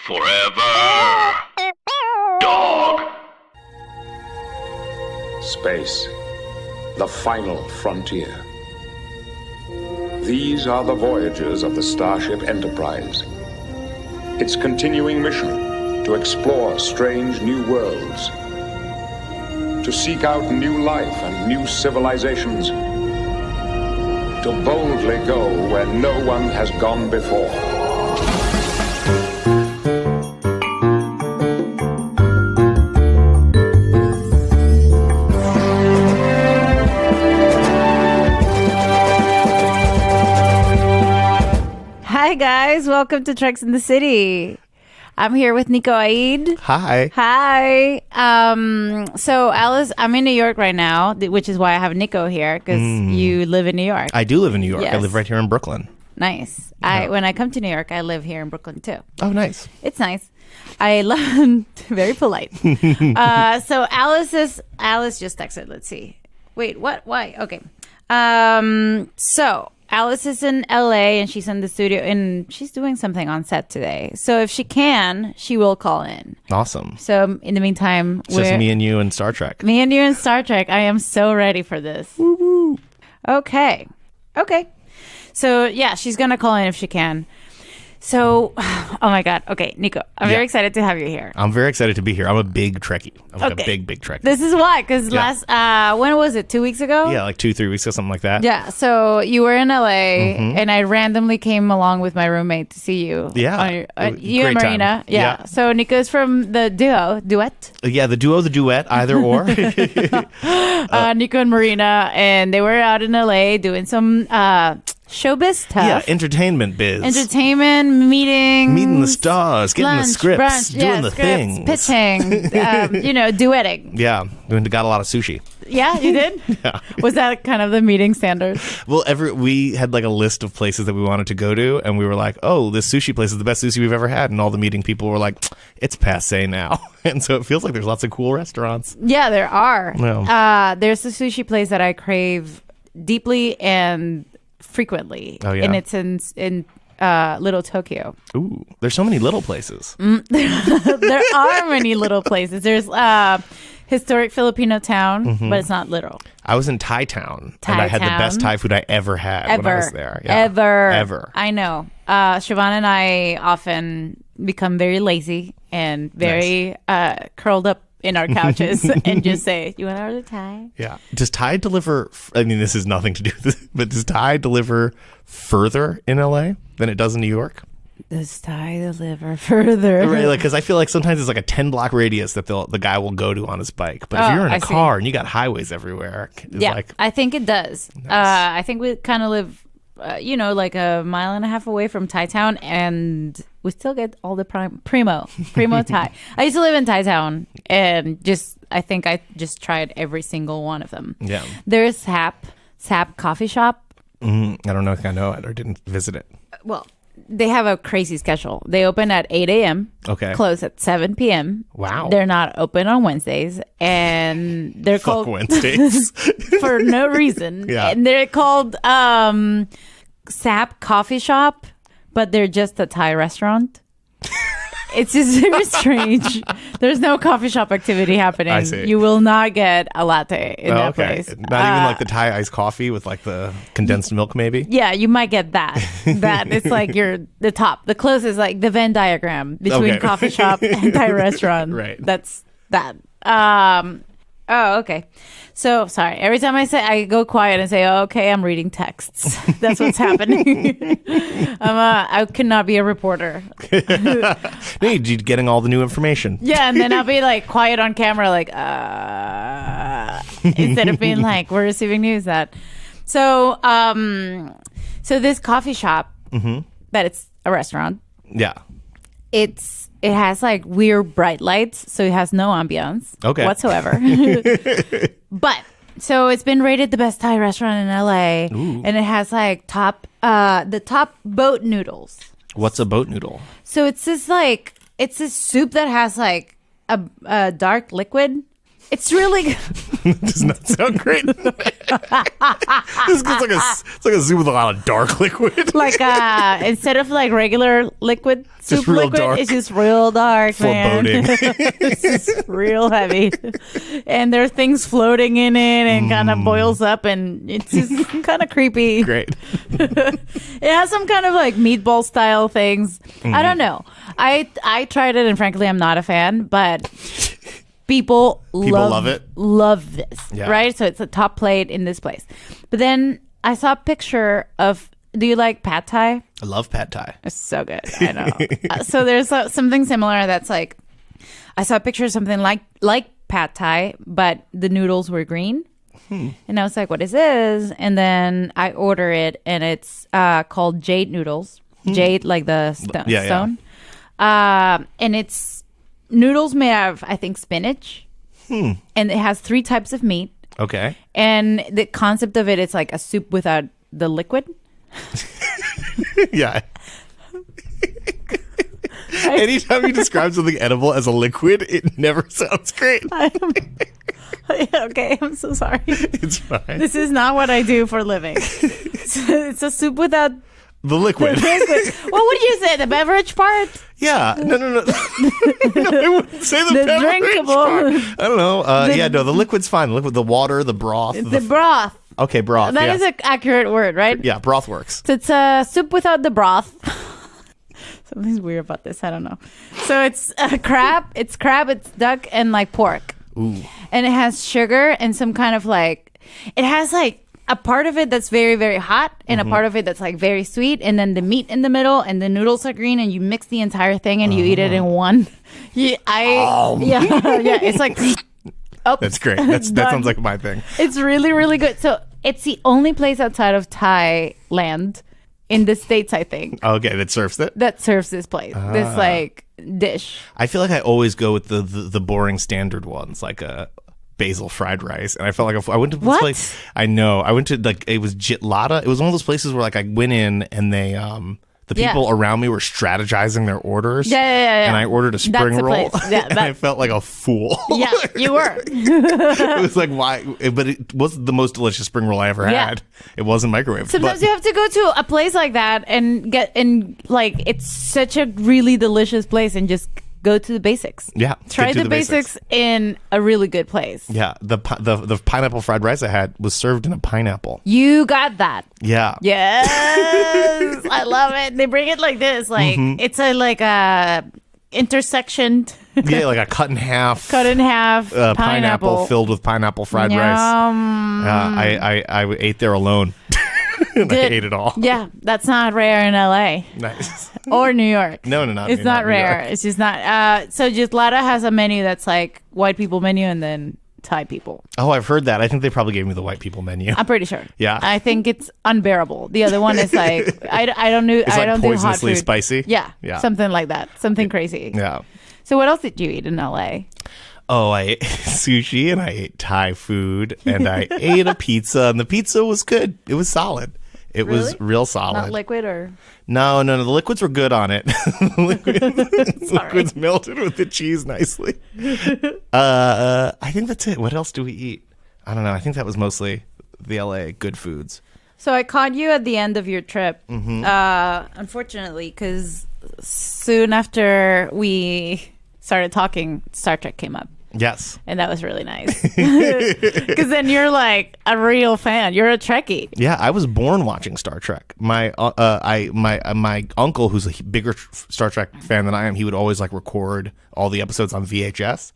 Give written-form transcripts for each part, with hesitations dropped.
Forever. Dog. Space, the final frontier. These are the voyages of the Starship Enterprise. Its continuing mission to explore strange new worlds, to seek out new life and new civilizations, to boldly go where no one has gone before. Hi guys, welcome to Treks in the City. I'm here with Nicco Aeed. Hi. Hi. So Alice, I'm in New York right now, which is why I have Nicco here, because you live in New York. I do live in New York. Yes. I live right here in Brooklyn. Nice. Yeah. When I come to New York, I live here in Brooklyn too. Oh, nice. It's nice. I love very polite. So Alice just texted. Let's see. Wait, what? Why? Okay. So Alice is in LA and she's in the studio and she's doing something on set today. So if she can, she will call in. Awesome. So in the meantime, It's just me and you and Star Trek. Me and you and Star Trek. I am so ready for this. Woo-hoo. Okay. So yeah, she's gonna call in if she can. So, oh my God. Okay, Nicco, I'm very excited to have you here. I'm very excited to be here. I'm a big Trekkie. I'm like a big Trekkie. This is why, because last, when was it? 2 weeks ago? Yeah, like 2-3 weeks ago, something like that. Yeah, so you were in LA, and I randomly came along with my roommate to see you. Yeah. You and Great Marina. time. Yeah. So Nicco's from the duet. Yeah, the duet, either or. Nicco and Marina, and they were out in LA doing some showbiz stuff. Yeah, entertainment biz. Entertainment, meeting the stars, getting lunch, the scripts, brunch, doing the scripts, things. pitching, duetting. Yeah, we got a lot of sushi. Yeah, you did? Yeah. Was that kind of the meeting standard? Well, we had like a list of places that we wanted to go to, and we were like, oh, this sushi place is the best sushi we've ever had. And all the meeting people were like, it's passé now. And so it feels like there's lots of cool restaurants. Yeah, there are. No. There's a sushi place that I crave deeply and frequently. Oh, yeah? And it's in Little Tokyo. Ooh, there's so many little places. There are many little places. There's historic Filipino town, but it's not little. I was in Thai Town, and I had the best Thai food I ever had when I was there. Yeah. Ever. I know. Siobhan and I often become very lazy and very curled up in our couches and just say, you want to order Thai? Yeah. Does Thai deliver, I mean, this has nothing to do with this, but does Thai deliver further in LA than it does in New York? Does Thai deliver further? Right, like, because I feel like sometimes it's like a 10-block radius that the guy will go to on his bike. But if you're in a car and you got highways everywhere, it's I think it does. Nice. I think we kind of live, like a mile and a half away from Thai Town, and we still get all the primo Thai. I used to live in Thai Town, and I think I just tried every single one of them. Yeah. There's Sap Coffee Shop. I don't know if I know it or didn't visit it. Well, they have a crazy schedule. They open at 8 a.m. Okay. Close at 7 p.m. Wow. They're not open on Wednesdays, and they're Fuck called Wednesdays. for no reason. Yeah. And they're called Sap Coffee Shop, but they're just a Thai restaurant. It's just very strange. There's no coffee shop activity happening. I see. You will not get a latte in that place. Not even like the Thai iced coffee with like the condensed milk, maybe? Yeah, you might get that. It's like the top. The closest, like the Venn diagram between coffee shop and Thai restaurant. Right. That's that. Oh, okay. So, sorry. Every time I go quiet and say, oh, okay, I'm reading texts. That's what's happening. I cannot be a reporter. No, you're getting all the new information. Yeah, and then I'll be like quiet on camera, like, instead of being like, we're receiving news that. So this coffee shop, that it's a restaurant. Yeah. It has like weird bright lights, so it has no ambiance whatsoever. But so it's been rated the best Thai restaurant in LA. Ooh. And it has like the top boat noodles. What's a boat noodle? So it's this soup that has like a dark liquid It's really good. Does not sound great. It's like a soup with a lot of dark liquid. Like instead of like regular liquid soup real liquid, dark. it's just real dark, man. Foreboding. It's just real heavy, and there are things floating in it, and kind of boils up, and it's just kind of creepy. Great. It has some kind of like meatball style things. I don't know. I tried it, and frankly, I'm not a fan, but. People love it. Love this, Yeah. right? So it's a top plate in this place. But then I saw a picture of. Do you like pad thai? I love pad thai. It's so good. I know. So there's something similar that's like. I saw a picture of something like pad thai, but the noodles were green. And I was like, "What is this?" And then I order it, and it's called jade noodles. Jade, like the stone. And it's. Noodles made out of, I think, spinach. And it has 3 types of meat. Okay. And the concept of it is like a soup without the liquid. Yeah. Anytime you describe something edible as a liquid, it never sounds great. Okay, I'm so sorry. It's fine. This is not what I do for a living. It's a soup without The liquid. the liquid. What would you say? The beverage part? Yeah. No. No, I wouldn't say the The beverage drinkable. part. I don't know. No, the liquid's fine. The liquid, the water, the broth. The broth. Okay, broth. That is an accurate word, right? Yeah, broth works. So it's a soup without the broth. Something's weird about this. I don't know. So it's crab, it's duck, and like pork. Ooh. And it has sugar and some kind of like, it has like a part of it that's very, very hot and a part of it that's like very sweet. And then the meat in the middle and the noodles are green, and you mix the entire thing and you eat it in one. Yeah. It's like, oh, That's great. That sounds like my thing. it's really, really good. So it's the only place outside of Thailand in the States, I think, Okay, that serves it. that serves this place, this like dish. I feel like I always go with the boring standard ones, like a basil fried rice. And I felt like I went to this What? place. I know. I went to like, it was Jitlada. It was one of those places where like I went in and they the people around me were strategizing their orders. Yeah. And I ordered a spring the roll. place. Yeah, and I felt like a fool. Yeah, you were. It was like, why? But it was the most delicious spring roll I ever Yeah. had. It wasn't microwaved. Sometimes but you have to go to a place like that and like it's such a really delicious place and just go to the basics. Yeah, Try get to the basics in a really good place. yeah, the pineapple fried rice I had was served in a pineapple. You got that. Yeah. Yes. I love it. They bring it like this. Like it's a intersection Yeah, like a cut in half. cut in half pineapple filled with pineapple fried rice. Yum. I ate there alone. And I Good. ate it all. Yeah, that's not rare in LA Nice. or New York. No, It's not New rare. York. It's just not. So Jitlada has a menu that's like white people menu and then Thai people. Oh, I've heard that. I think they probably gave me the white people menu. I'm pretty sure. Yeah. I think it's unbearable. The other one is like I don't do It's I like don't do hot poisonously food. spicy. Yeah, Yeah. something like that. Something crazy. Yeah. So what else did you eat in LA? Oh, I ate sushi and I ate Thai food and I ate a pizza and the pizza was good. It was solid. It was Really? real solid. Not liquid or No, the liquids were good on it. The Sorry. liquids melted with the cheese nicely. I think that's it. What else do we eat? I don't know. I think that was mostly the LA good foods. So I caught you at the end of your trip, Mm-hmm. unfortunately, because soon after we started talking, Star Trek came up. Yes. And that was really nice. Because then you're like a real fan. You're a Trekkie. Yeah, I was born watching Star Trek. My my uncle, who's a bigger Star Trek fan than I am, he would always like record all the episodes on VHS.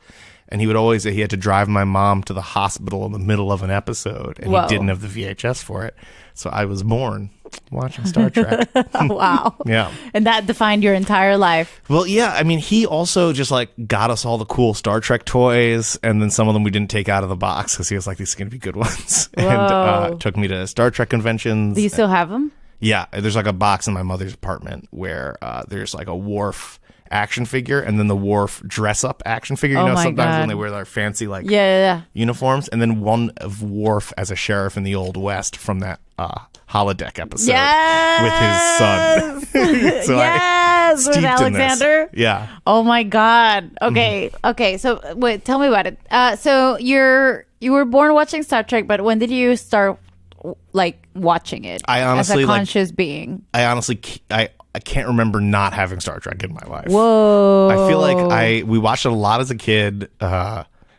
And he would always say he had to drive my mom to the hospital in the middle of an episode, and Whoa. he didn't have the VHS for it. So I was born watching Star Trek. Wow. Yeah. And that defined your entire life. Well, yeah. I mean, he also just like got us all the cool Star Trek toys, and then some of them we didn't take out of the box because he was like, "These are going to be good ones," Whoa. and took me to Star Trek conventions. Do you still have them? Yeah, there's like a box in my mother's apartment where there's like a Worf action figure and then the Worf dress up action figure. You Oh know, my sometimes God. when they wear their fancy like Yeah. uniforms, and then one of Worf as a sheriff in the Old West from that holodeck episode Yes! with his son. So yes, with steeped in this. Alexander. Yeah. Oh my God. Okay. Okay. So wait, tell me about it. So you were born watching Star Trek, but when did you start like watching it? I honestly, as a like- conscious being. I can't remember not having Star Trek in my life. Whoa. I feel like we watched it a lot as a kid.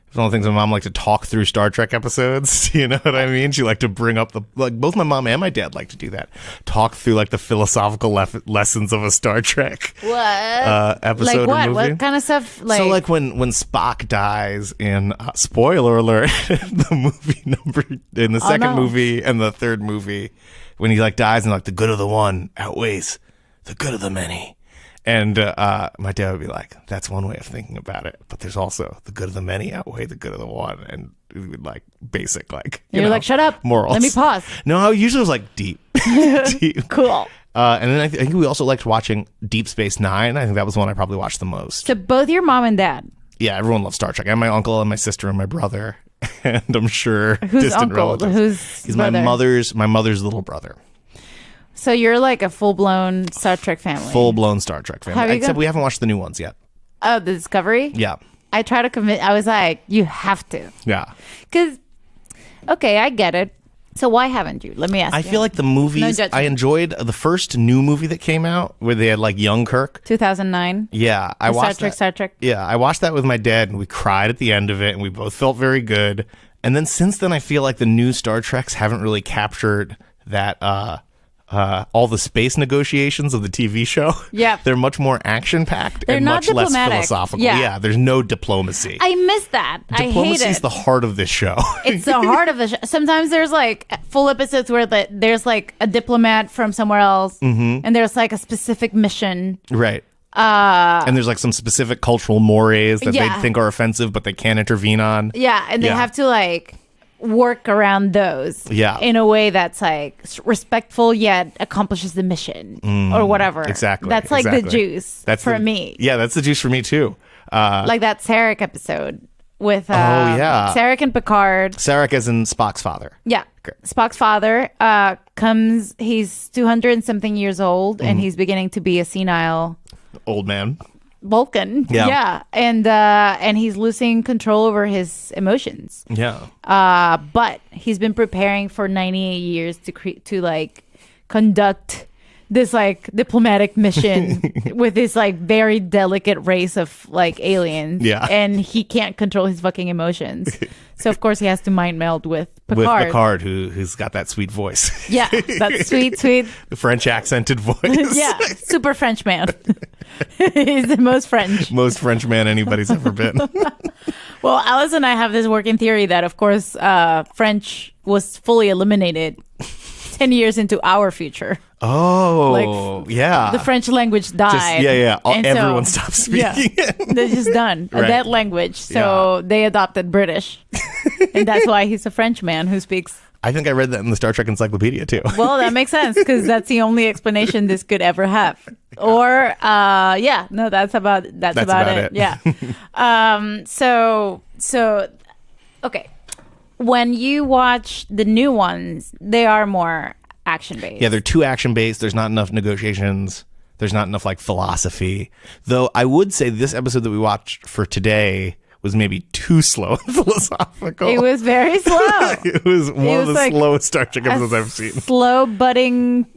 It's one of the things my mom liked to talk through Star Trek episodes. You know what I mean? She liked to bring up both my mom and my dad like to do that. Talk through like the philosophical lessons of a Star Trek What? episode Like what? or movie. What kind of stuff? Like, So like when Spock dies in spoiler alert, the movie number in the second no. movie and the third movie, when he like dies and like the good of the one outweighs the good of the many. And my dad would be like, that's one way of thinking about it. But there's also the good of the many outweigh the good of the one. And we would like basic, like, you're like, shut up. morals. Let me pause. No, usually it was like deep. Deep. Cool. And then I think we also liked watching Deep Space Nine. I think that was one I probably watched the most. So both your mom and dad. Yeah, everyone loves Star Trek. And my uncle and my sister and my brother. And I'm sure Who's distant uncle? relatives. Who's He's brother? my mother's little brother. So you're like a full-blown Star Trek family. Full-blown Star Trek Have family. you Except got- we haven't watched the new ones yet. Oh, the Discovery? Yeah. I try to commit. I was like, you have to. Yeah. Because, okay, I get it. So why haven't you? Let me ask I you. feel like the movies, No judgment. I enjoyed the first new movie that came out where they had like young Kirk. 2009. Yeah. I Star watched Trek, that. Star Trek. Yeah, I watched that with my dad and we cried at the end of it and we both felt very good. And then since then, I feel like the new Star Treks haven't really captured that, all the space negotiations of the TV show. Yeah. They're much more action packed They're and not much less diplomatic. philosophical. Yeah. There's no diplomacy. I miss that. I hate Diplomacy is it. the heart of this show. It's the heart of the show. Sometimes there's like full episodes where there's like a diplomat from somewhere else and there's like a specific mission. Right. And there's like some specific cultural mores that Yeah. they think are offensive, but they can't intervene on. Yeah, and they Yeah. have to like work around those Yeah. in a way that's like respectful yet accomplishes the mission or whatever. Exactly. That's like the exactly. juice for me. Yeah, that's the juice for me too. Like that Sarek episode with yeah. Sarek and Picard. Sarek as in Spock's father. Yeah. Great. Spock's father comes, he's 200 and something years old and he's beginning to be a senile Old man. Vulcan. Yeah. And he's losing control over his emotions. Yeah. But he's been preparing for 98 years to like conduct this like diplomatic mission with this like very delicate race of like aliens. Yeah. And he can't control his fucking emotions. So of course he has to mind meld with With Picard. Picard, who's got that sweet voice. Yeah, that sweet. French accented voice. Yeah, super French man. He's the most French. Most French man anybody's ever been. Well, Alice and I have this working theory that, of course, French was fully eliminated 10 years into our future. Oh, yeah. The French language died. And so- Everyone stopped speaking it. They're just done. Right. That language. So they adopted British. And that's why he's a French man who speaks. I think I read that in the Star Trek Encyclopedia too. Well, that makes sense because that's the only explanation this could ever have. Or, that's about it. Yeah. So, okay. When you watch the new ones, they are more action based. Yeah, they're too action based. There's not enough negotiations. There's not enough like philosophy. Though I would say this episode that we watched for today was maybe too slow and philosophical. It was very slow. It was one of the like slowest Star Trek episodes I've seen. Slow budding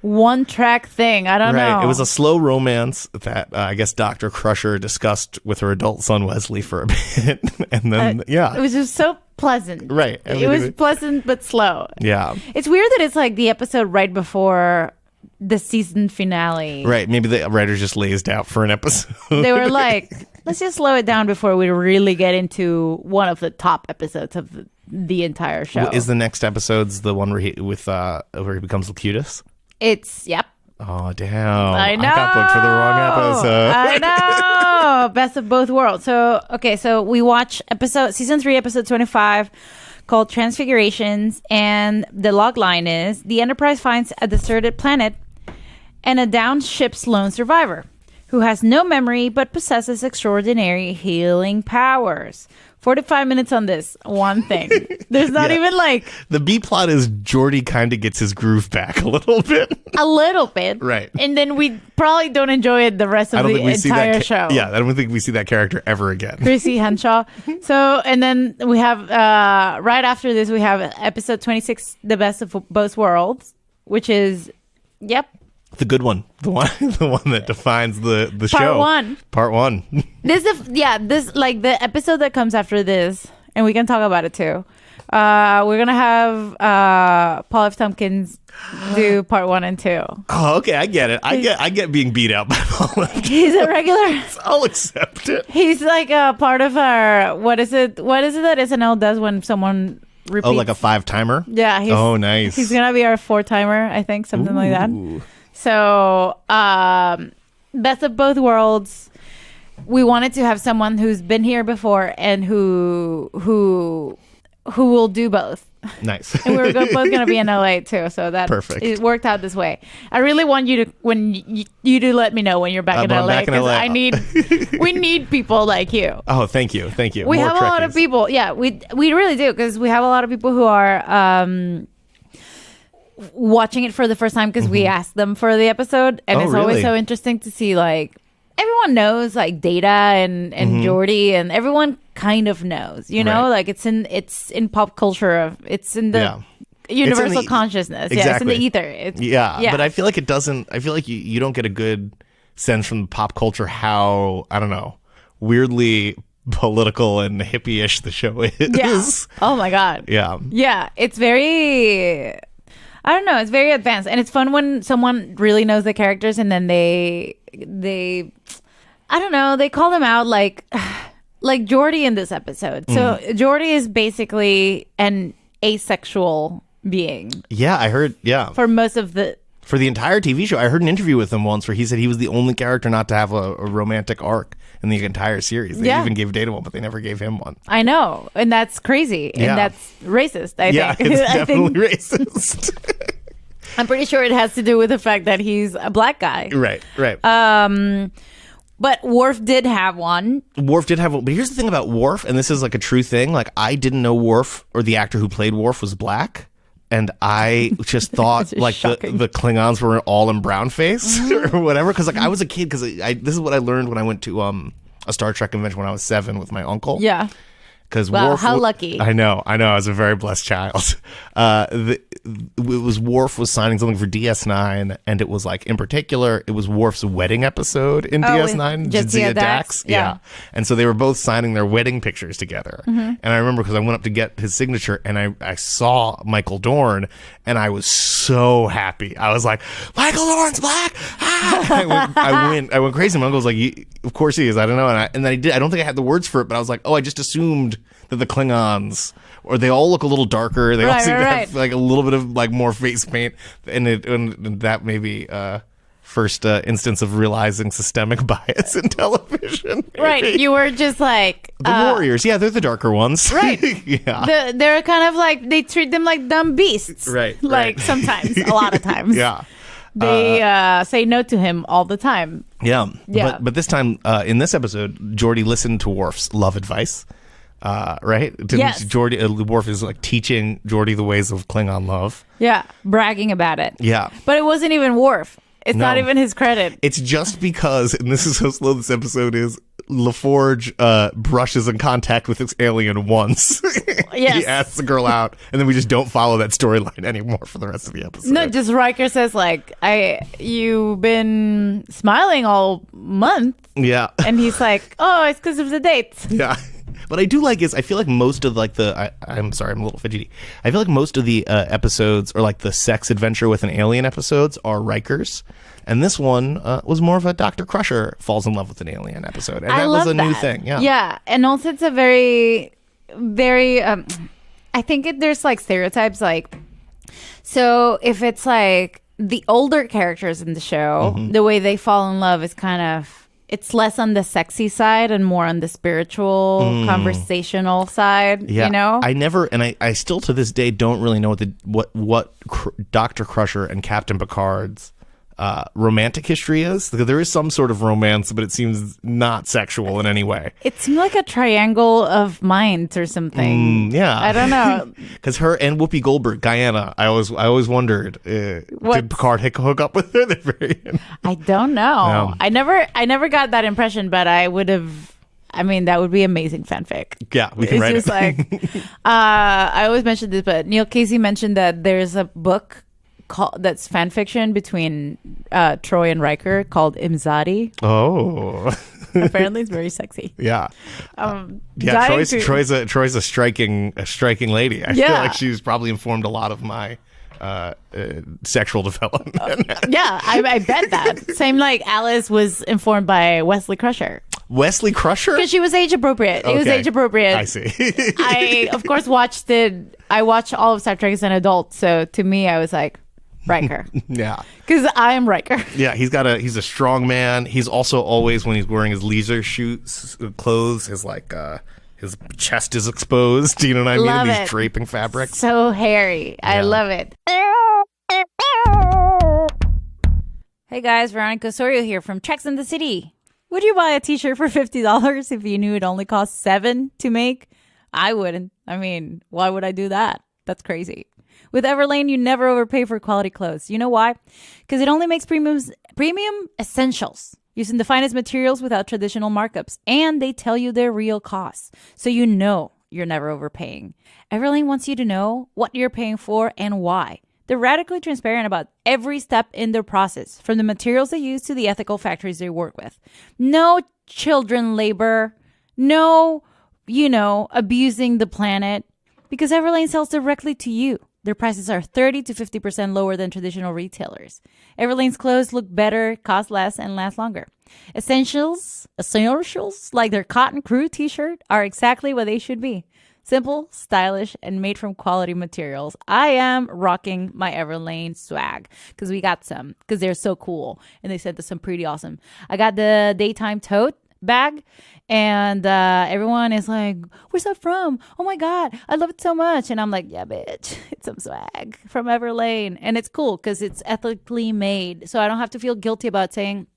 one track thing. I don't know. It was a slow romance that I guess Dr. Crusher discussed with her adult son Wesley for a bit. And then, It was just so pleasant. Right. It was pleasant but slow. Yeah. It's weird that it's like the episode right before the season finale. Right. Maybe the writers just lazed out for an episode. They were like, let's just slow it down before we really get into one of the top episodes of the entire show. Is the next episode's the one where he becomes Locutus? It's, yep. Oh, damn. I know. I got booked for the wrong episode. I know. Best of both worlds. So we watch season 3, episode 25, called Transfigurations, and the log line is: the Enterprise finds a deserted planet and a downed ship's lone survivor who has no memory but possesses extraordinary healing powers. 45 minutes on this one thing. There's not even like The B plot is Geordi kind of gets his groove back a little bit. a little bit. Right. And then we probably don't enjoy it the rest of the entire show. Yeah, I don't think we see that character ever again. Chrissy Henshaw. So, and then we have, right after this, we have episode 26, The Best of Both Worlds, which is, yep. The good one. The one that defines the show. Part one. This like the episode that comes after this, and we can talk about it too. We're gonna have Paul F. Tompkins do part 1 and 2. Oh, okay, I get it. I get being beat out by Paul F. He's a regular. I'll accept it. He's like a part of our what is it that SNL does when someone repeats? Oh, like a 5-timer? Yeah. Oh, nice. He's gonna be our 4-timer, I think, something like that. So, Best of Both Worlds. We wanted to have someone who's been here before and who will do both. Nice. And we were both going to be in LA too, so that perfect. It worked out this way. I really want you to you to let me know when you're back in LA because we need people like you. Oh, thank you. We have a lot of people. Yeah, we really do because we have a lot of people who are watching it for the first time because we asked them for the episode, and it's always so interesting to see like everyone knows like Data and Geordi, and everyone kind of knows, you know, like it's in pop culture, it's in the universal consciousness. Exactly. Yeah, it's in the ether. But I feel like it doesn't. I feel like you don't get a good sense from pop culture how, I don't know, weirdly political and hippie-ish the show is. Yeah. Oh my god. Yeah, it's very, I don't know, it's very advanced, and it's fun when someone really knows the characters and then they I don't know, they call them out like Geordi in this episode. So Geordi is basically an asexual being. Yeah, I heard, for most of the entire TV show. I heard an interview with him once where he said he was the only character not to have a romantic arc in the entire series. They even gave Data one, but they never gave him one. I know, and that's crazy, and that's racist, I think. It's definitely racist. I'm pretty sure it has to do with the fact that he's a black guy. Right. But Worf did have one. But here's the thing about Worf, and this is like a true thing. Like, I didn't know Worf, or the actor who played Worf, was black. And I just thought like the Klingons were all in brown face or whatever. Because like I was a kid. Because this is what I learned when I went to a Star Trek convention when I was 7 with my uncle. Yeah. Because wow, how lucky. I know. I was a very blessed child. Worf was signing something for DS9, and it was like, in particular, it was Worf's wedding episode in DS9, Jadzia Dax. Yeah. And so they were both signing their wedding pictures together. And I remember because I went up to get his signature, and I saw Michael Dorn, and I was so happy. I was like, Michael Dorn's black! Ah! I went crazy. My uncle was like, of course he is. I don't know. And then I did. I don't think I had the words for it, but I was like, I just assumed that the Klingons, or they all look a little darker. They all seem to have like a little bit of like more face paint, and that may be first instance of realizing systemic bias in television. Maybe. Right, you were just like the Warriors. Yeah, they're the darker ones. Right. Yeah, they're kind of like, they treat them like dumb beasts. Right. Like sometimes, a lot of times. Yeah. They say no to him all the time. Yeah. But this time, in this episode, Geordi listened to Worf's love advice. Right? Yes. Worf is like teaching Geordi the ways of Klingon love. Yeah, bragging about it. Yeah. But it wasn't even Worf. It's not even his credit. It's just because, and this is how slow this episode is, LaForge brushes in contact with this alien once. Yes. He asks the girl out, and then we just don't follow that storyline anymore for the rest of the episode. No, just Riker says like, you've been smiling all month. Yeah. And he's like, oh, it's because of the dates. Yeah. What I do like is I feel like most of like I'm sorry, I'm a little fidgety. I feel like most of the episodes, or like the sex adventure with an alien episodes, are Riker's. And this one was more of a Dr. Crusher falls in love with an alien episode. And that was a new thing. Yeah. Yeah. And also it's a very, very, I think there's like stereotypes, like, so if it's like the older characters in the show, the way they fall in love is kind of, it's less on the sexy side and more on the spiritual, conversational side. Yeah. You know, I never, and I still to this day don't really know what Dr. Crusher and Captain Picard's romantic history is. Because there is some sort of romance, but it seems not sexual in any way. It seemed like a triangle of minds or something. Yeah, I don't know. Because her and Whoopi Goldberg, Guyana, I always wondered, did Picard hook up with her? I don't know. No. I never got that impression, but I would have. I mean, that would be amazing fanfic. Yeah, we can write it. It's just like, I always mention this, but Neil Casey mentioned that there's a book that's fan fiction between Troy and Riker called Imzadi. Oh. Apparently it's very sexy. Yeah. Troy's a striking lady. I feel like she's probably informed a lot of my sexual development. Yeah, I bet that. Same like Alice was informed by Wesley Crusher. Wesley Crusher? Because she was age appropriate. It was age appropriate. I see. I, of course, watched it. I watched all of Star Trek as an adult. So to me, I was like, Riker. Yeah. Because I am Riker. Yeah, he's a strong man. He's also always, when he's wearing his leisure clothes, his chest is exposed. You know what I mean? Love These it. draping fabrics. So hairy. I love it. Hey guys, Veronica Osorio here from Treks in the City. Would you buy a t-shirt for $50 if you knew it only cost $7 to make? I wouldn't. I mean, why would I do that? That's crazy. With Everlane, you never overpay for quality clothes. You know why? Because it only makes premium essentials using the finest materials without traditional markups. And they tell you their real costs. So you know you're never overpaying. Everlane wants you to know what you're paying for and why. They're radically transparent about every step in their process, from the materials they use to the ethical factories they work with. No children labor. No, abusing the planet. Because Everlane sells directly to you. Their prices are 30 to 50% lower than traditional retailers. Everlane's clothes look better, cost less, and last longer. Essentials like their cotton crew t-shirt are exactly what they should be. Simple, stylish, and made from quality materials. I am rocking my Everlane swag because we got some because they're so cool. And they sent us some pretty awesome. I got the daytime tote bag and everyone is like, where's that from? Oh my God, I love it so much. And I'm like, yeah, bitch, it's some swag from Everlane. And it's cool because it's ethically made. So I don't have to feel guilty about saying,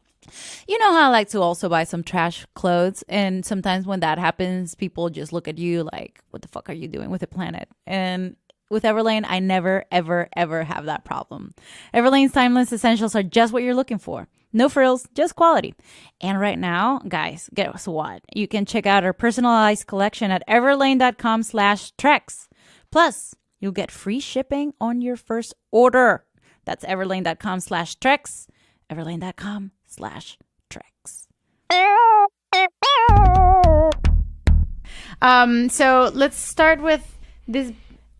you know how I like to also buy some trash clothes, and sometimes when that happens, people just look at you like, what the fuck are you doing with the planet? And with Everlane, I never, ever, ever have that problem. Everlane's timeless essentials are just what you're looking for. No frills, just quality. And right now, guys, guess what? You can check out our personalized collection at everlane.com/treks. Plus, you'll get free shipping on your first order. That's everlane.com/treks. everlane.com/treks. So let's start with this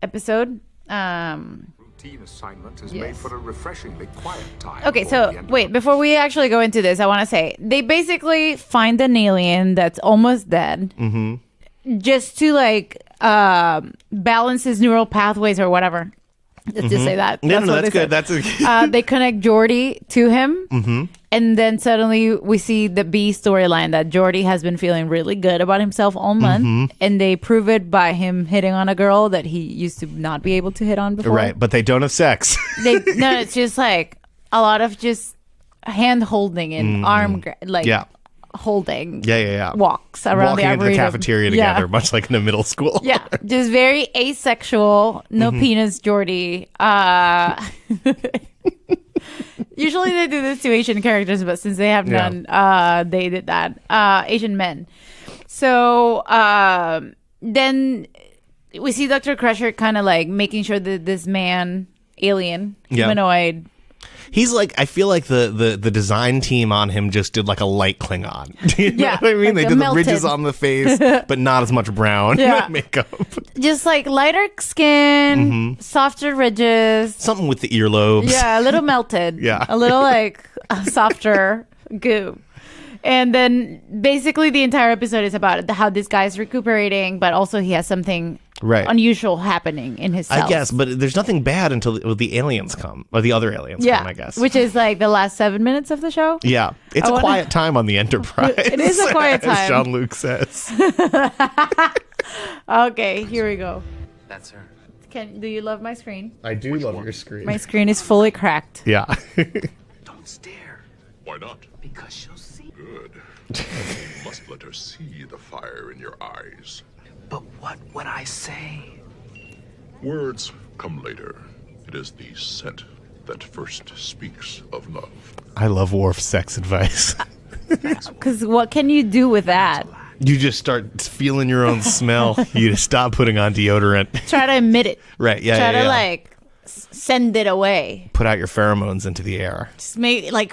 episode. Routine assignment is made for a refreshingly quiet time. Okay, so wait, before we actually go into this, I want to say they basically find an alien that's almost dead, just to balance his neural pathways or whatever. Let's just say that. That's good. They connect Geordi to him, and then suddenly we see the B storyline that Geordi has been feeling really good about himself all month, and they prove it by him hitting on a girl that he used to not be able to hit on before. Right, but they don't have sex. No, it's just like a lot of just hand holding and holding walks around walking the into the cafeteria together, much like in a middle school. Yeah, just very asexual, no penis Geordi. Usually they do this to Asian characters, but since they have none, they did that. Asian men. So then we see Dr. Crusher kind of like making sure that this man, alien, humanoid, he's like, I feel like the design team on him just did like a light Klingon. You know what I mean? Like they did the ridges on the face, but not as much brown makeup. Just like lighter skin, softer ridges. Something with the earlobes. Yeah, a little melted. A little like softer goo. And then basically the entire episode is about how this guy's recuperating, but also he has something unusual happening in his cells. I guess, but there's nothing bad until the aliens come, or the other aliens come, I guess. Which is like the last 7 minutes of the show. Yeah. It's a quiet time on the Enterprise. It is a quiet time. As Jean-Luc says. Okay, here we go. That's her. Do you love my screen? I do love your screen. My screen is fully cracked. Yeah. Don't Don't stare. Why not? Because she'll see. Good. You must let her see the fire in your eyes. But what would I say? Words come later. It is the scent that first speaks of love. I love Worf's sex advice. Because what can you do with that? You just start feeling your own smell. You just stop putting on deodorant. Try to emit it. Right, yeah, Try yeah, to yeah. send it away. Put out your pheromones into the air. Just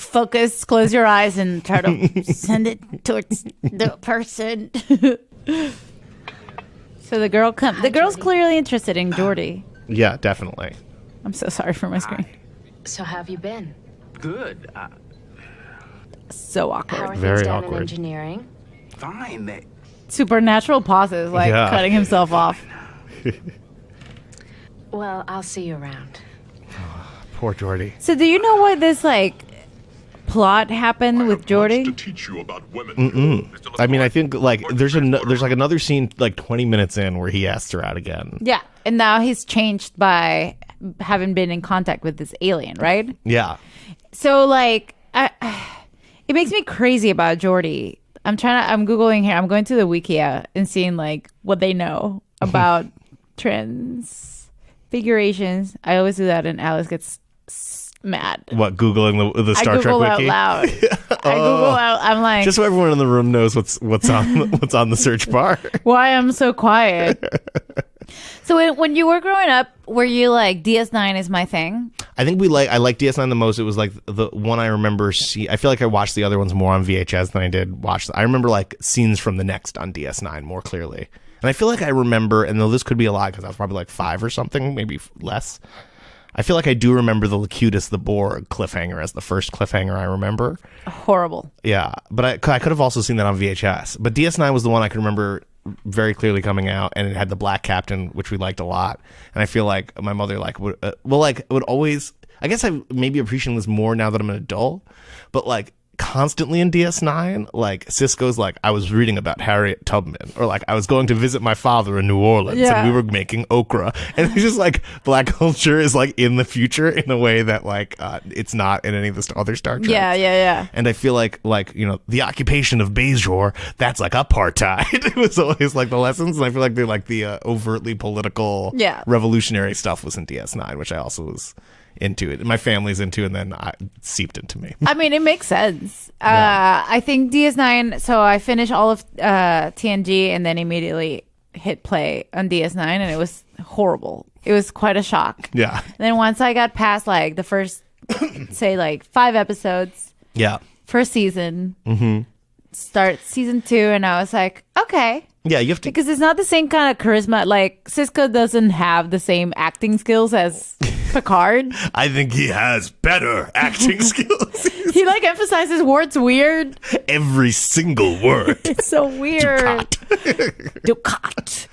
focus, close your eyes, and try to send it towards the person. So the girl's clearly interested in Geordi. Yeah, definitely. I'm so sorry for my screen. So how have you been? Good. So How awkward. are Very things down awkward. in engineering? Fine. Supernatural pauses, Yeah. cutting himself off. Well, I'll see you around. Poor Geordi. So do you know why this plot happened with I have Geordi? much to teach you about women. I mean, I think there's another scene 20 minutes in where he asks her out again. Yeah, and now he's changed by having been in contact with this alien, right? Yeah. So it makes me crazy about Geordi. I'm Googling here. I'm going to the Wikia and seeing what they know about Transfigurations. I always do that and Alice gets mad. What, Googling the Star I Trek Google wiki? out loud. I Google out. I'm like, Just so everyone in the room knows what's on the search bar. why I'm so quiet. So when you were growing up, were you like DS9 is my thing? I think I like DS9 the most. It was the one I remember I feel like I watched the other ones more on VHS than I did watch. I remember scenes from the next on DS9 more clearly. And I feel like I remember, and though this could be a lie because I was probably 5 or something, maybe less. I feel like I do remember the Locutus the Borg cliffhanger as the first cliffhanger I remember. Horrible. Yeah, but I could have also seen that on VHS. But DS9 was the one I could remember very clearly coming out, and it had the black captain, which we liked a lot. And I feel like my mother would always. I guess I maybe appreciate this more now that I'm an adult, but constantly in DS9, Cisco's I was reading about Harriet Tubman, or I was going to visit my father in New Orleans, Yeah. and we were making okra, and it's just black culture is in the future in a way that it's not in any of the other Star Trek. Yeah. And I feel like the occupation of Bajor, that's apartheid. It was always the lessons, and I feel like the overtly political, revolutionary stuff was in DS9, which I also was into it. My family's into it, and then it seeped into me. I mean, it makes sense. I think DS9. So I finished all of TNG, and then immediately hit play on DS9, and it was horrible. It was quite a shock. Yeah. And then once I got past the first, say 5 episodes, Yeah. first season, start season 2, and I was like, okay. Yeah, you have to. Because it's not the same kind of charisma. Cisco doesn't have the same acting skills as Picard. I think he has better acting skills. He emphasizes words weird. Every single word. It's so weird. Ducat.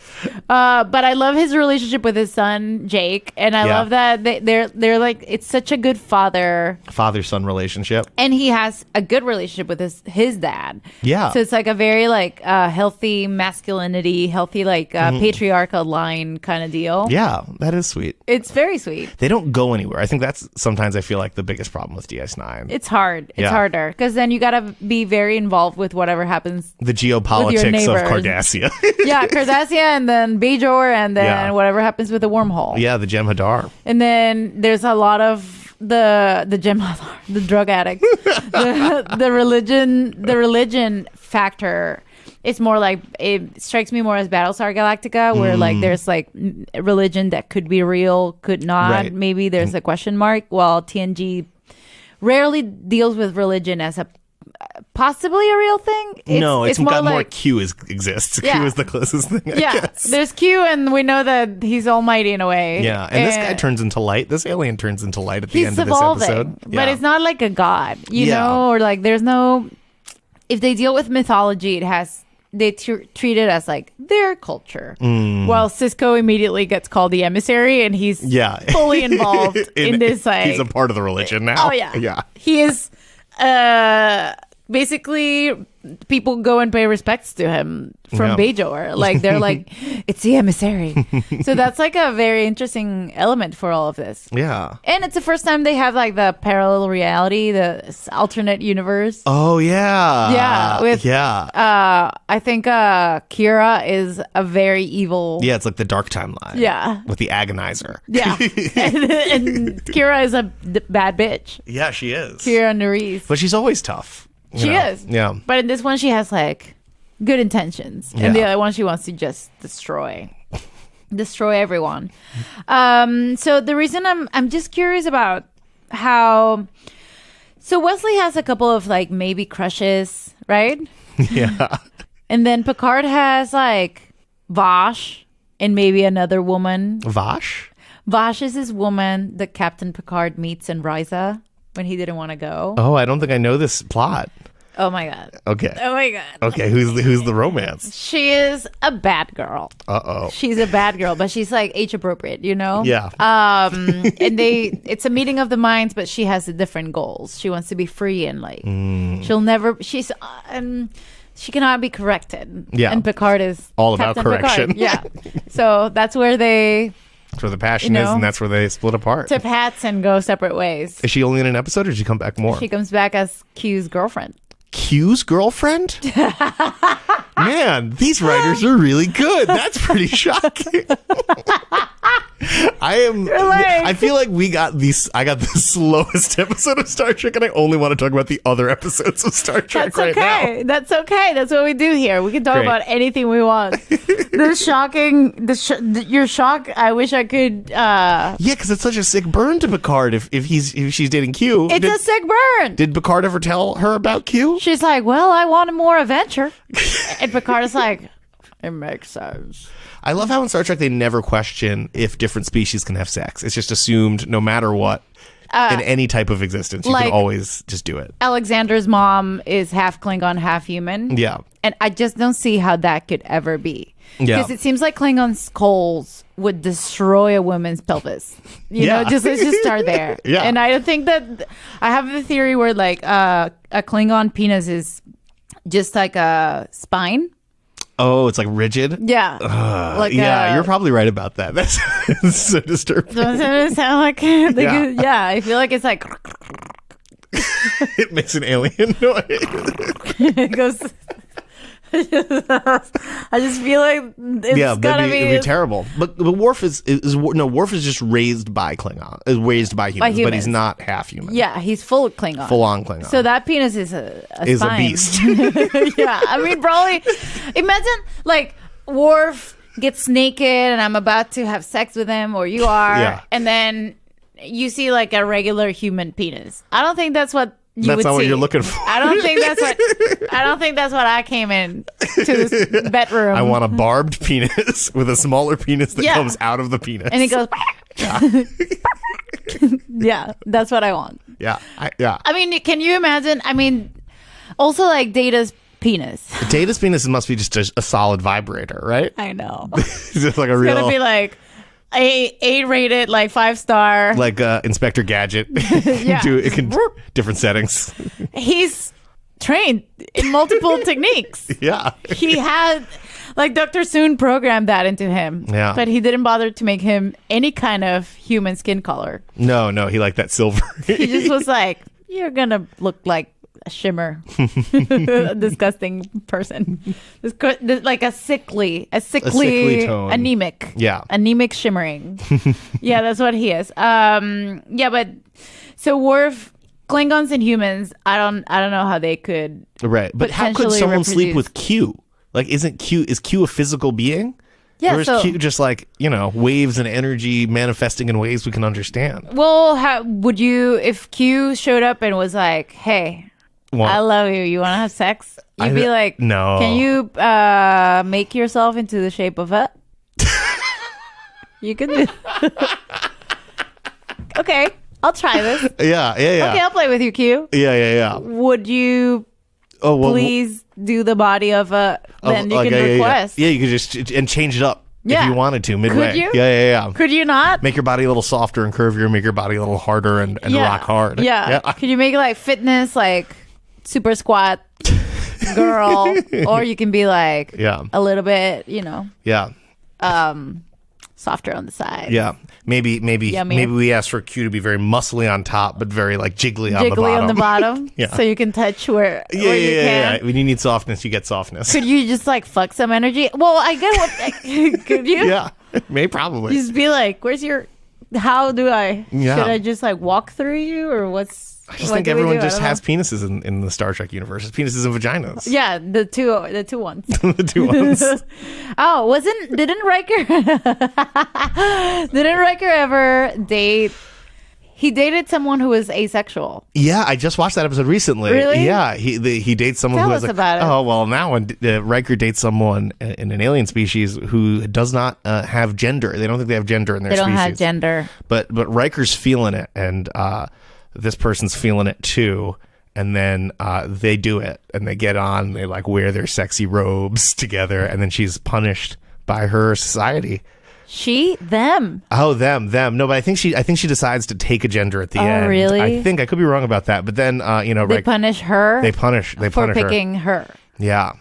But I love his relationship with his son Jake, and I love that they're it's such a good Father-son relationship. and he has a good relationship with his dad. Yeah. So it's a very healthy masculinity, healthy patriarchal line kind of deal. Yeah, that is sweet. It's very sweet. They don't go anywhere. I think that's sometimes I feel the biggest problem with DS9. It's hard. It's Yeah. harder because then you gotta be very involved with whatever happens. The geopolitics of neighbors. Cardassia. Yeah, Cardassia, and then Bajor, and then Yeah. whatever happens with the wormhole. Yeah, the Jem'Hadar. And then there's a lot of the Jem'Hadar, the drug addict, the religion factor. It's more it strikes me more as Battlestar Galactica, where there's religion that could be real, could not. Right. Maybe there's a question mark. While TNG rarely deals with religion as a possibly a real thing. It's got more Q exists. Yeah. Q is the closest thing, I guess. There's Q, and we know that he's almighty in a way. Yeah, and this guy turns into light. This alien turns into light at the he's end of evolving, this episode. but Yeah. it's not like a god, you Yeah. know, or there's no. If they deal with mythology, they treat it as their culture. While Cisco immediately gets called the emissary, and he's fully involved in this. He's a part of the religion now. Oh yeah, Yeah. He is basically people go and pay respects to him from Yeah. Bajor. Like they're like, it's the emissary. So that's like a very interesting element for all of this. Yeah. And it's the first time they have like the parallel reality, the alternate universe. Oh yeah. Yeah, with- yeah. I think Kira is a very evil. Yeah, it's like the dark timeline. Yeah. With the agonizer. Yeah. and Kira is a bad bitch. Yeah, she is. Kira Nerys. But she's always tough. you She know? is. Yeah. But in this one, she has like good intentions. Yeah. And the other one, she wants to just destroy everyone. So the reason I'm just curious about how. So Wesley has a couple of like maybe crushes, right? Yeah. And then Picard has like Vosh and maybe another woman. Vash? Vosh is this woman that Captain Picard meets in Risa when he didn't want to go. Oh, I don't think I know this plot. Oh my god. Okay. Oh my god. Okay, who's the romance? She is a bad girl. Uh-oh. She's a bad girl, but she's like age appropriate, you know? Yeah. And it's a meeting of the minds, but she has different goals. She wants to be free and like she cannot be corrected. Yeah. And Picard is All about Captain correction. Picard. Yeah. So that's where they That's where the passion You is, know? and that's where they split apart. tip hats and go separate ways. Is she only in an episode, or did she come back more? She comes back as Q's girlfriend. Q's girlfriend? Man, these writers are really good. That's pretty shocking. I feel like I got the slowest episode of Star Trek, and I only want to talk about the other episodes of Star Trek That's right okay. now. That's okay. That's what we do here. We can talk Great. about anything we want. Your shock. I wish I could. Yeah, because it's such a sick burn to Picard if she's dating Q. It's a sick burn. Did Picard ever tell her about Q? She's like, well, I wanted more adventure. And Picard is like, it makes sense. I love how in Star Trek they never question if different species can have sex. It's just assumed no matter what, in any type of existence, you like- can always just do it. Alexander's mom is half Klingon, half human. Yeah. And I just don't see how that could ever be. Yeah. Because it seems like Klingon skulls would destroy a woman's pelvis. You know, Yeah. let's just start there. Yeah. And I don't think that I have the theory where like a Klingon penis is just like a spine. Oh, it's like rigid? Yeah. Like Yeah, you're probably right about that. That's so disturbing. Doesn't it sound like yeah. I feel like it's like It makes an alien noise. it goes. I just feel like it's Yeah, gotta it'd be terrible. But Worf is Worf is just raised by Klingon, is raised by humans, but he's humans. not half human. Yeah, he's full Klingon. Full on Klingon. So that penis is a spine. beast. Yeah, I mean, probably. Imagine like Worf gets naked and I'm about to have sex with him, or you are, Yeah. and then you see like a regular human penis. I don't think that's what you That's would not what see. you're looking for. I don't think that's what I came in to this bedroom. I want a barbed penis with a smaller penis that Yeah. comes out of the penis. and it goes. Yeah, that's what I want. Yeah. I mean, can you imagine? I mean, also like Data's penis. Data's penis must be just a solid vibrator, right? I know. It's just like a It's real, gonna be like A rated, like 5-star. like Inspector Gadget. Yeah. It can different settings. He's trained in multiple techniques. Yeah. He had, like, Dr. Soon programmed that into him. Yeah. But he didn't bother to make him any kind of human skin color. No, he liked that silver. He just was like, you're gonna look like a shimmer. A disgusting person. Like a sickly tone. anemic. Yeah. Anemic shimmering. Yeah, that's what he is. Yeah, but so Worf, Klingons and humans, I don't know how they could. Right. But how could potentially someone sleep reproduce. with Q? Like, is Q a physical being? Yeah, or is so Q just like, waves and energy manifesting in ways we can understand? well, how would you if Q showed up and was like, "Hey, Well, I love you. You want to have sex?" You'd be like, no. Can you make yourself into the shape of a? You could do. Okay, I'll try this. Yeah. Okay, I'll play with you, Q. Yeah. Would you Oh, well, please do the body of a? Then you can request. Yeah, you could just and change it up Yeah. if you wanted to midway. Could you? Yeah. Could you not? Make your body a little softer and curvier, make your body a little harder and rock hard. Yeah. Could you make it like fitness, like super squat? girl, or you can be like Yeah. a little bit, you know, Yeah. softer on the side. Yeah. Maybe Yummy. we ask for Q to be very muscly on top, but very like jiggly on the Jiggly bottom. on the bottom, Yeah. so you can touch where you can. Yeah. When you need softness, you get softness. Could you just like fuck some energy? Well, I get what. Could you? Yeah. May probably. Just be like, "Where's your? How do I? Yeah. Should I just like walk through you, or what's?" I just think everyone just has penises in the Star Trek universe. It's penises and vaginas. Yeah, the two ones. The two ones. Oh, didn't Riker ever date? He dated someone who was asexual. Yeah, I just watched that episode recently. Really? Yeah, he dates someone Tell who us has about it. Oh well, now when Riker dates someone in an alien species who does not have gender. They don't think they have gender in their They species. don't have gender. But Riker's feeling it, and this person's feeling it too. And then they do it, and they get on. They like wear their sexy robes together, and then she's punished by her society. Them. Oh, them. No, but I think she decides to take a gender at the end. Oh, really? I think I could be wrong about that, but then They punish her. They punish for picking her. Yeah.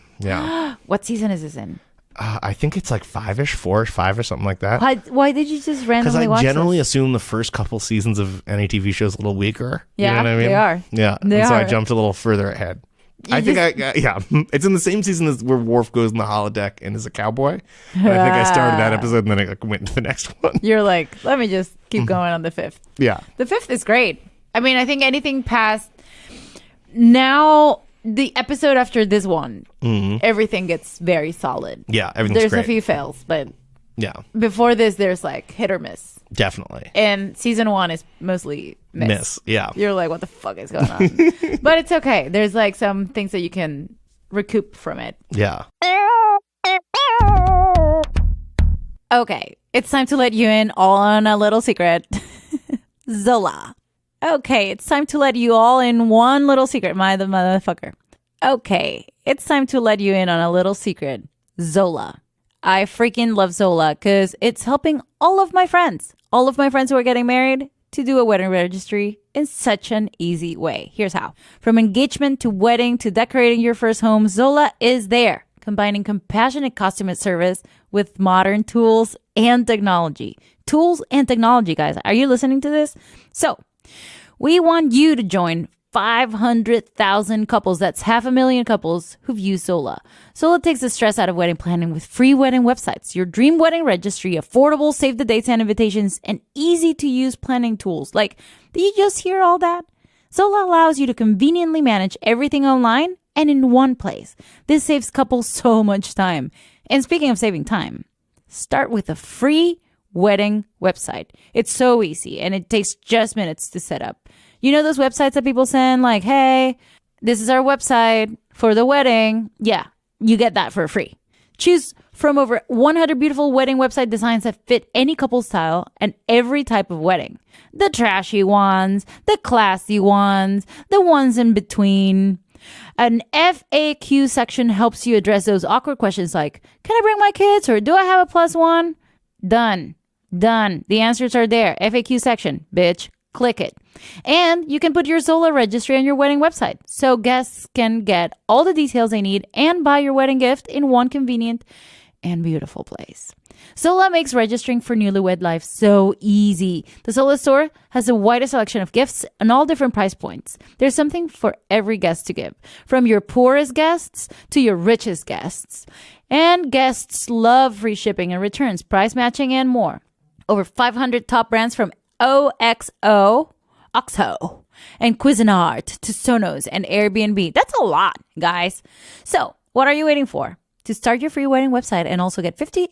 What season is this in? I think it's like 4-5 or something like that. Why did you just Because randomly watch I generally this? assume the first couple seasons of any TV show is a little weaker. Yeah, you know what I mean? they are. Yeah, They and so I are. jumped a little further ahead. It's in the same season as where Worf goes in the holodeck and is a cowboy. And I think I started that episode and then I went into the next one. You're like, let me just keep going on the 5th. Yeah. The 5th is great. I mean, I think anything past now, the episode after this one, everything gets very solid. Yeah, everything's There's great. a few fails, but Yeah, before this, there's like hit or miss. definitely. And season 1 is mostly miss. Yeah. You're like, what the fuck is going on? But it's okay. There's like some things that you can recoup from it. Yeah. Okay, it's time to let you in all on a little secret. Zola. Okay, it's time to let you all in one little secret. The motherfucker. Okay, it's time to let you in on a little secret. Zola. I freaking love Zola because it's helping all of my friends who are getting married to do a wedding registry in such an easy way. Here's how. From engagement to wedding to decorating your first home, Zola is there, combining compassionate customer service with modern tools and technology. Tools and technology, guys. Are you listening to this? So, we want you to join 500,000 couples. That's 500,000 couples who've used Zola. Zola takes the stress out of wedding planning with free wedding websites, your dream wedding registry, affordable save the dates and invitations, and easy to use planning tools. Like, did you just hear all that? Zola allows you to conveniently manage everything online and in one place. This saves couples so much time. And speaking of saving time, start with a free wedding website. It's so easy and it takes just minutes to set up. You know those websites that people send like, hey, this is our website for the wedding. Yeah, you get that for free. Choose from over 100 beautiful wedding website designs that fit any couple style and every type of wedding. The trashy ones, the classy ones, the ones in between. An FAQ section helps you address those awkward questions like, can I bring my kids or do I have a +1? Done. The answers are there. FAQ section, bitch. Click it. And you can put your Zola registry on your wedding website so guests can get all the details they need and buy your wedding gift in one convenient and beautiful place. Zola makes registering for newlywed life so easy. The Zola store has the widest selection of gifts and all different price points. There's something for every guest to give, from your poorest guests to your richest guests. And guests love free shipping and returns, price matching, and more. Over 500 top brands from OXO, and Cuisinart to Sonos and Airbnb. That's a lot, guys. So, what are you waiting for? To start your free wedding website and also get $50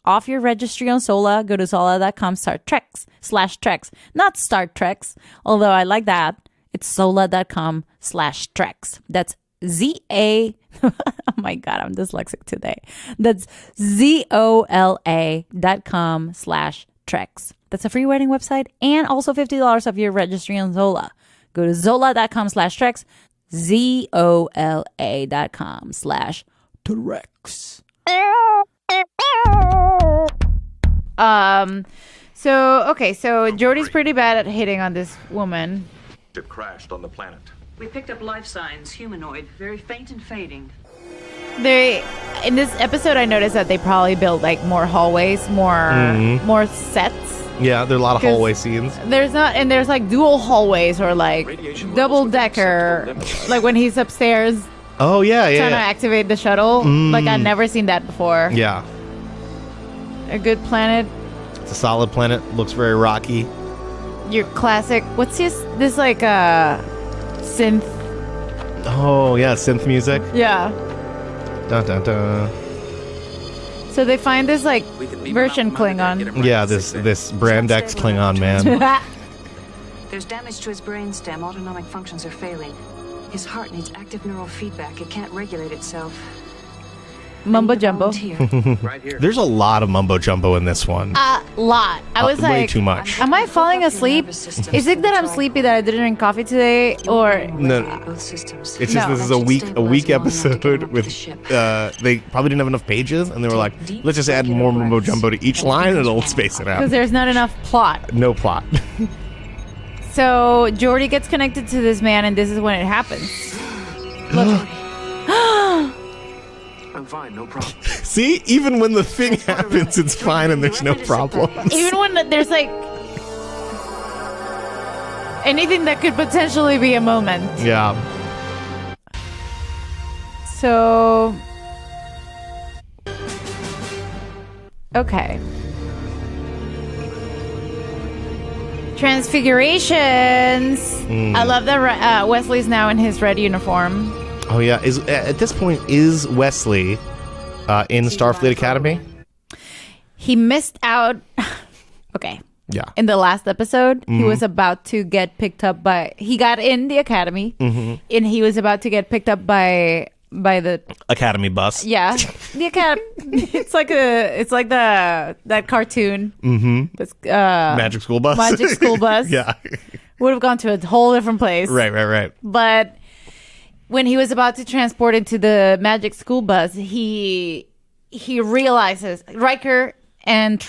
off your registry on Zola, go to zola.com/treks. Not start treks, although I like that. It's zola.com/treks. That's ZA. Oh my God, I'm dyslexic today. That's ZOLA.com/treks. That's a free wedding website and also $50 off your registry on Zola. Go to zola.com/treks, ZOLA.com/treks. So Jordy's pretty bad at hitting on this woman. It crashed on the planet. We picked up life signs, humanoid, very faint and fading. In this episode, I noticed that they probably built like more hallways, more sets. Yeah, there are a lot of 'Cause hallway scenes. There's like dual hallways or like double decker, like when he's upstairs Oh yeah, trying to yeah, activate the shuttle. Like I've never seen that before. yeah. A good planet, It's a solid planet. Looks very rocky. your classic. What's this like synth? Oh yeah, synth music. Yeah. Dun dun dun. So they find this like version Klingon. Yeah, this Brand X Klingon man. There's damage to his brainstem. Autonomic functions are failing. His heart needs active neural feedback. It can't regulate itself. Mumbo jumbo. Right here. There's a lot of mumbo jumbo in this one. A lot. I was way like, too much. am I falling asleep? Is it that I'm sleepy that I didn't drink coffee today, or No, Both systems. it's just No. this is a week episode with they probably didn't have enough pages, and they were like, let's just add more mumbo jumbo to each line, and it'll space it because out. there's not enough plot? No plot. So Geordi gets connected to this man, and this is when it happens. Look. I'm fine, no problem. See, even when the thing happens, it's fine, and there's no problem. Even when there's like anything that could potentially be a moment. Yeah. So, okay. Transfigurations. I love that Wesley's now in his red uniform. Oh yeah. Is at this point is Wesley in Starfleet Academy? He missed out. Okay. Yeah. In the last episode, he was about to get picked up by. He got in the academy, and he was about to get picked up by the. Academy bus. Yeah, the academy. It's like that cartoon. Mm-hmm. Magic School Bus. Magic School Bus. Yeah. Would have gone to a whole different place. Right. But when he was about to transport into the Magic School Bus, he realizes Riker and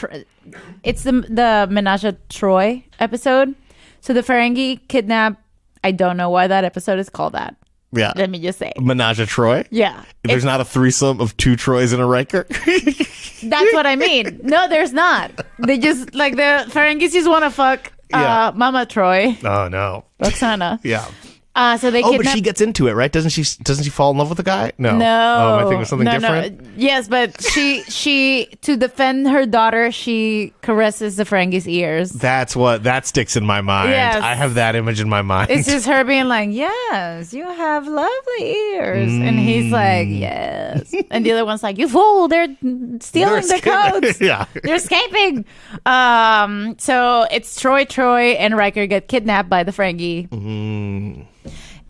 it's the Menage a Troy episode. So the Ferengi kidnap. I don't know why that episode is called that. Yeah. Let me just say. Menage a Troy? Yeah. There's not a threesome of 2 Troys and a Riker? That's what I mean. No, there's not. They just, like, the Ferengis just want to fuck Yeah. Mama Troy, Oh, no. Roxana. Yeah. So they Oh, kidnap... but she gets into it, right? Doesn't she fall in love with the guy? No. No. Oh, I think it was something no, different? No. Yes, but she to defend her daughter, she caresses the Ferengi's ears. That sticks in my mind. Yes. I have that image in my mind. It's just her being like, yes, you have lovely ears. And he's like, yes. And the other one's like, you fool, they're stealing the codes. Yeah. They're escaping. So it's Troy, and Riker get kidnapped by the Ferengi.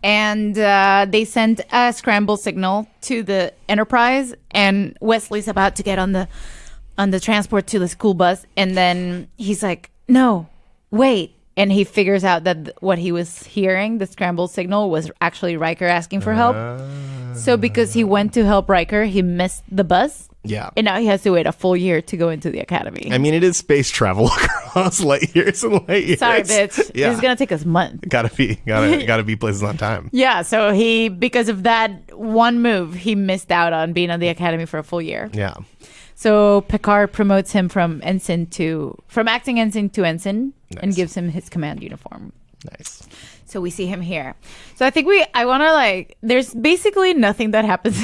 And they send a scramble signal to the Enterprise, and Wesley's about to get on the transport to the school bus, and then he's like, no, wait. And he figures out that what he was hearing, the scramble signal, was actually Riker asking for help. So because he went to help Riker, he missed the bus. Yeah. And now he has to wait a full year to go into the academy. I mean, it is space travel across light years and light years. Sorry, bitch. Yeah. This is going to take us months. Gotta be places on time. Yeah, so because of that one move, he missed out on being on the academy for a full year. Yeah. So Picard promotes him from acting ensign to ensign, and gives him his command uniform. Nice. So we see him here. So I think there's basically nothing that happens.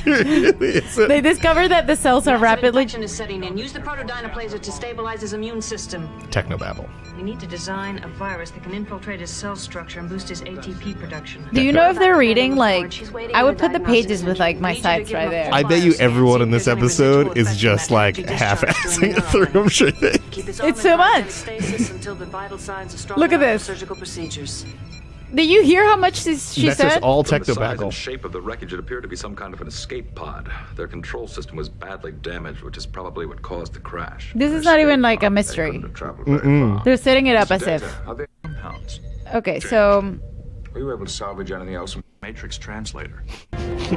They discover that the cells are rapidly... Infection is setting in. Use the protodynaplaser to stabilize his immune system. Technobabble. We need to design a virus that can infiltrate his cell structure and boost his ATP production. Do you know if they're reading, like... I would put the pages with, like, my sites right there. I bet you everyone in this episode is just like half-assing it through. I'm sure they... It's so much. Look at this. Surgical procedures. Did you hear how much she That's said? just all From the size technobabble. and shape of the wreckage, it appeared to be some kind of an escape pod. Their control system was badly damaged, which is probably what caused the crash. This is not even like a mystery. They're setting it up as if... Compounds. Okay, so Were you able to salvage anything else from Matrix translator.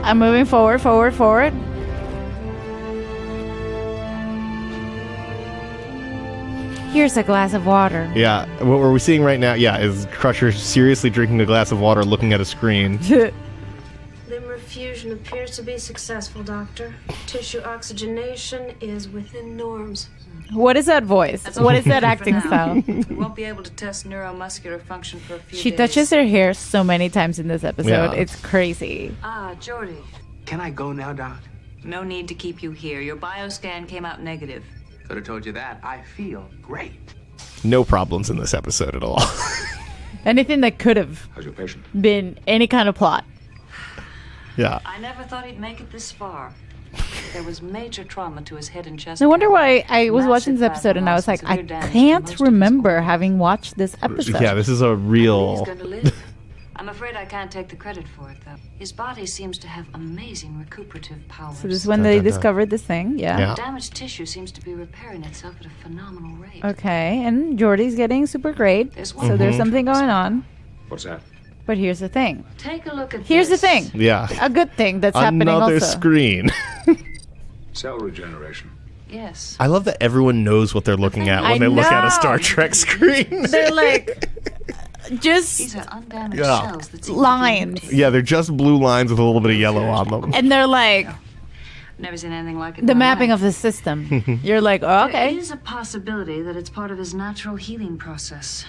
I'm moving forward. Here's a glass of water. Yeah, what we're seeing right now, is Crusher seriously drinking a glass of water, looking at a screen. Limb refusion appears to be successful, Doctor. Tissue oxygenation is within norms. What is that voice? What is that acting style? We won't be able to test neuromuscular function for a few She days. touches her hair so many times in this episode. Yeah. It's crazy. Ah, Jordy. Can I go now, Doc? No need to keep you here. Your bioscan came out negative. Could have told you that. I feel great. No problems in this episode at all. Anything that could have How's your patient? been any kind of plot. Yeah. I never thought he'd make it this far. There was major trauma to his head and chest. No wonder cavity. why I was Massive watching this episode and I was like, plasma I loss and severe damage to can't most of his remember organs. having watched this episode. Yeah, this is a He's real... going to live. I'm afraid I can't take the credit for it, though. His body seems to have amazing recuperative powers. So this is when they discovered this thing, yeah. Damaged tissue seems to be repairing itself at a phenomenal rate. Okay, and Jordy's getting super great. There's So one there's something going on. What's that? But here's the thing. Take a look at Here's the this. thing. Yeah. A good thing that's happening Another also. screen. Cell regeneration. Yes. I love that everyone knows what they're looking at when I they look at know. a Star Trek screen. They're like, These just are undamaged Yeah. cells that seem to be lines. mutating. Yeah, they're just blue lines with a little bit of yellow on them. And they're like, Never seen anything like it. in the my mapping life. of the system. You're like, oh, There okay. is a possibility that it's part of his natural healing process.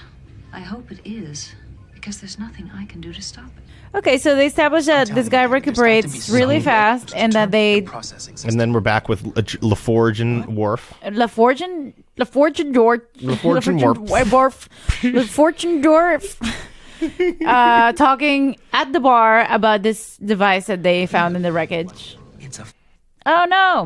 I hope it is, because there's nothing I can do to stop it. Okay, so they established that this guy recuperates really fast and that they... And then we're back with LaForge and Worf. LaForge and George... LaForge and Worf. LaForge and Dorf. Talking at the bar about this device that they found in the wreckage. It's a Oh, no.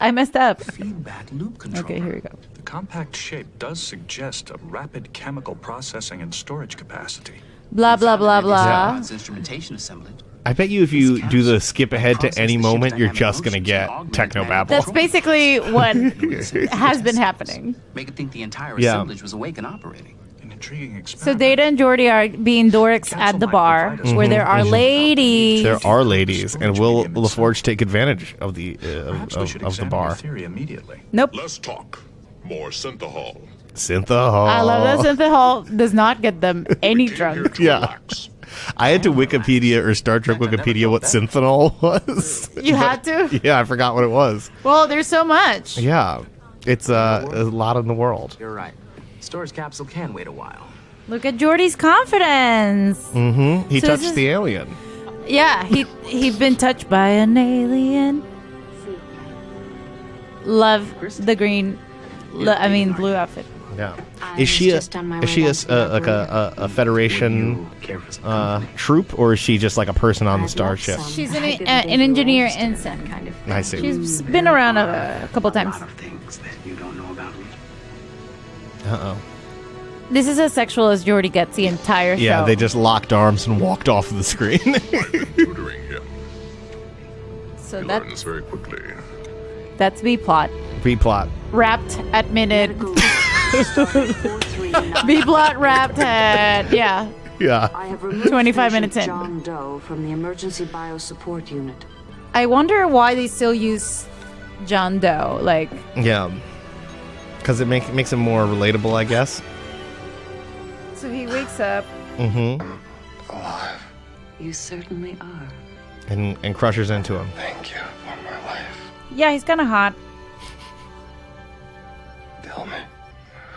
I messed up. feedback loop controller. Okay, here we go. The compact shape does suggest a rapid chemical processing and storage capacity. Blah, blah, blah, blah. Instrumentation assemblage. I bet you if you do the skip ahead to any moment, you're just going to get technobabble. That's basically what has been happening. Make it think the entire Yeah. assemblage was awake and operating. An intriguing So experiment. Data and Jordy are being dorks at the bar where there are ladies. There are ladies, and will LaForge take advantage of the Perhaps we should of the examine bar? your theory immediately. Nope. Less talk, more synthahol. Synthahol. I love that Synthahol does not get them any drunk. Yeah. I had to Wikipedia or Star Trek Wikipedia what synthahol was. You had to? Yeah, I forgot what it was. Well, there's so much. Yeah, it's a lot in the world. You're right. Storage capsule can wait a while. Look at Jordy's confidence. Mm-hmm. He So this touched is- the alien. Yeah, he'd been touched by an alien. Love the green, blue outfit. Yeah. I Is she was a just on my is way she back to the like a Federation troop, or is she just like a person on the starship? She's an engineer ensign. kind of I see. She's been around a couple times. A lot of things that you don't know about me. Uh-oh. This is as sexual as Jordy gets the entire show. Yeah, they just locked arms and walked off of the screen. Tutoring him. So He that learns very quickly. that's B plot. B-plot. Wrapped at minute. Starting 439. B plot wrapped at Yeah. I have removed 25 patient minutes in. John Doe from the emergency biosupport unit. I wonder why they still use John Doe. Like, Yeah. Because it makes him more relatable, I guess. so he wakes up. Mm-hmm. Alive. You certainly are. And Crusher's into him. Thank you for my life. Yeah, he's kind of hot. Tell me,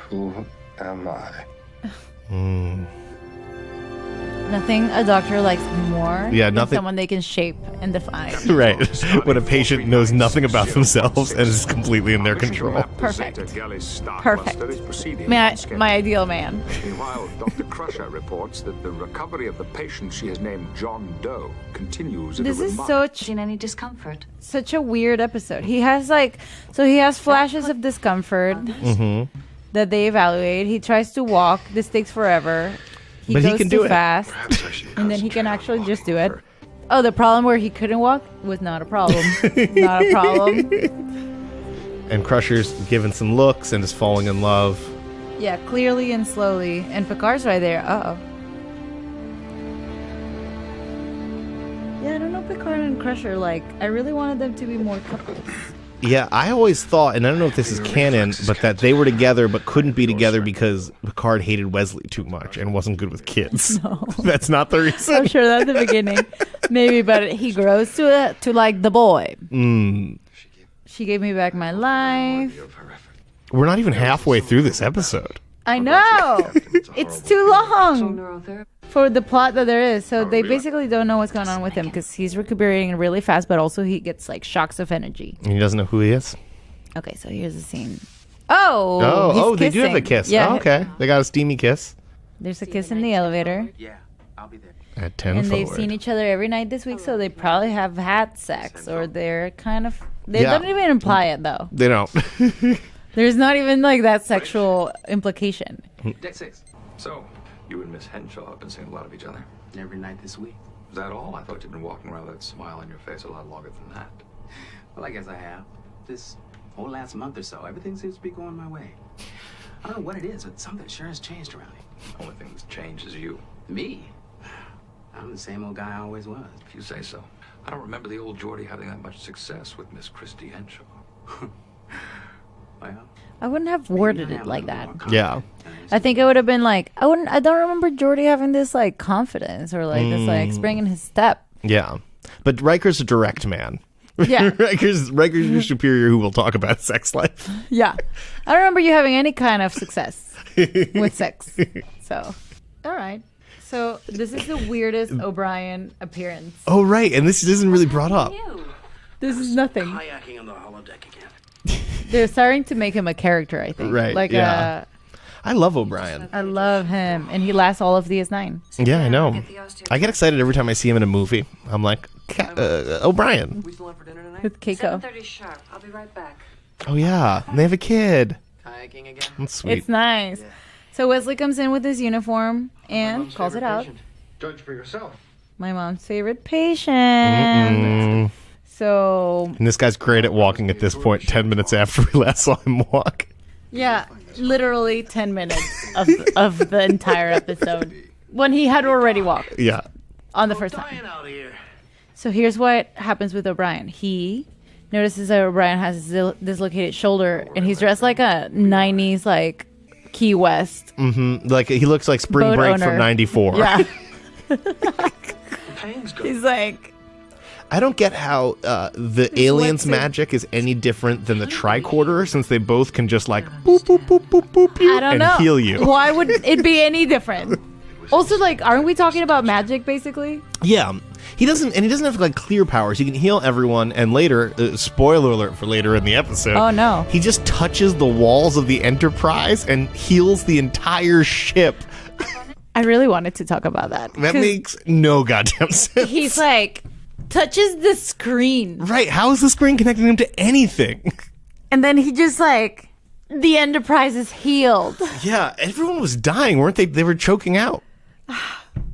who am I? Nothing a doctor likes more Yeah, than nothing- someone they can shape and define. Right. When a patient knows nothing about themselves and is completely in their control. Perfect. Perfect. Perfect. My ideal man. Meanwhile, Dr. Crusher reports that the recovery of the patient she has named John Doe continues at This a is remarkable such Seen any discomfort? such a weird episode. He has flashes of discomfort that they evaluate. He tries to walk. This takes forever. He But he goes can too do it. fast, Perhaps I should and then he can concentrate on actually just do walking it. Oh, the problem where he couldn't walk was not a problem. Not a problem. And Crusher's giving some looks and is falling in love. Yeah, clearly and slowly. And Picard's right there. Uh-oh. Yeah, I don't know Picard and Crusher. Like, I really wanted them to be more couples. Yeah, I always thought, and I don't know if this is canon, but that they were together but couldn't be together because Picard hated Wesley too much and wasn't good with kids. No. That's not the reason. I'm sure that's the beginning. Maybe, but he grows to like the boy. She gave me back my life. We're not even halfway through this episode. I know. It's too long for the plot that there is. So they basically don't know what's going on with him because he's recuperating really fast, but also he gets like shocks of energy. And he doesn't know who he is. Okay, so here's the scene. Oh, they do have a kiss. Yeah. Oh, okay. They got a steamy kiss. There's a kiss in the elevator. Yeah, I'll be there. At 10 And forward. they've seen each other every night this week, so they probably have had sex, or they're kind of... They don't even imply it, though. They don't. There's not even, like, that sexual implication. Deck 6. So, you and Miss Henshaw have been seeing a lot of each other? Every night this week. Is that all? I thought you'd been walking around with that smile on your face a lot longer than that. Well, I guess I have. This whole last month or so, everything seems to be going my way. I don't know what it is, but something sure has changed around here. The only thing that's changed is you. Me? I'm the same old guy I always was. If you say so. I don't remember the old Geordie having that much success with Miss Christy Henshaw. Well, I wouldn't have worded it like that. Yeah. I think it would have been like, I don't remember Geordie having this, like, confidence or, like, this, like, spring in his step. Yeah. But Riker's a direct man. Yeah. Riker's your superior who will talk about sex life. Yeah. I don't remember you having any kind of success with sex. So, all right. So, this is the weirdest O'Brien appearance. Oh, right. And this isn't really brought up. This is nothing. kayaking on the holodeck again. They're starting to make him a character, I think. Right, Like, yeah. I love O'Brien. I love him. And he lasts all of DS9. Yeah, I know. I get excited every time I see him in a movie. I'm like, O'Brien. We still have for dinner tonight? With Keiko. 7:30 sharp. I'll be right back. Oh, yeah. And they have a kid. Kayaking again? That's sweet. It's nice. So Wesley comes in with his uniform and calls it out. Judge for yourself. My mom's favorite patient. So... And this guy's great at walking at this point, 10 minutes after we last saw him walk. Yeah, literally 10 minutes of the entire episode. When he had already walked. Yeah. On the first time. So here's what happens with O'Brien. He notices that O'Brien has his dislocated shoulder, and he's dressed like a 90s, like, Key West. Mm-hmm. Like, he looks like Spring Boat Break owner. from 94. Yeah. He's like... I don't get how the aliens' magic is any different than the tricorder, since they both can just like boop boop boop boop boop you I don't and know. heal you. Why would it be any different? Also, like, aren't we talking about magic, basically? Yeah, he doesn't have like clear powers. He can heal everyone, and later, spoiler alert for later in the episode. Oh no! He just touches the walls of the Enterprise and heals the entire ship. I really wanted to talk about that. That makes no goddamn sense. He's like, touches the screen. Right, how is the screen connecting him to anything? And then he just like, the Enterprise is healed. Yeah, everyone was dying, weren't they? They were choking out.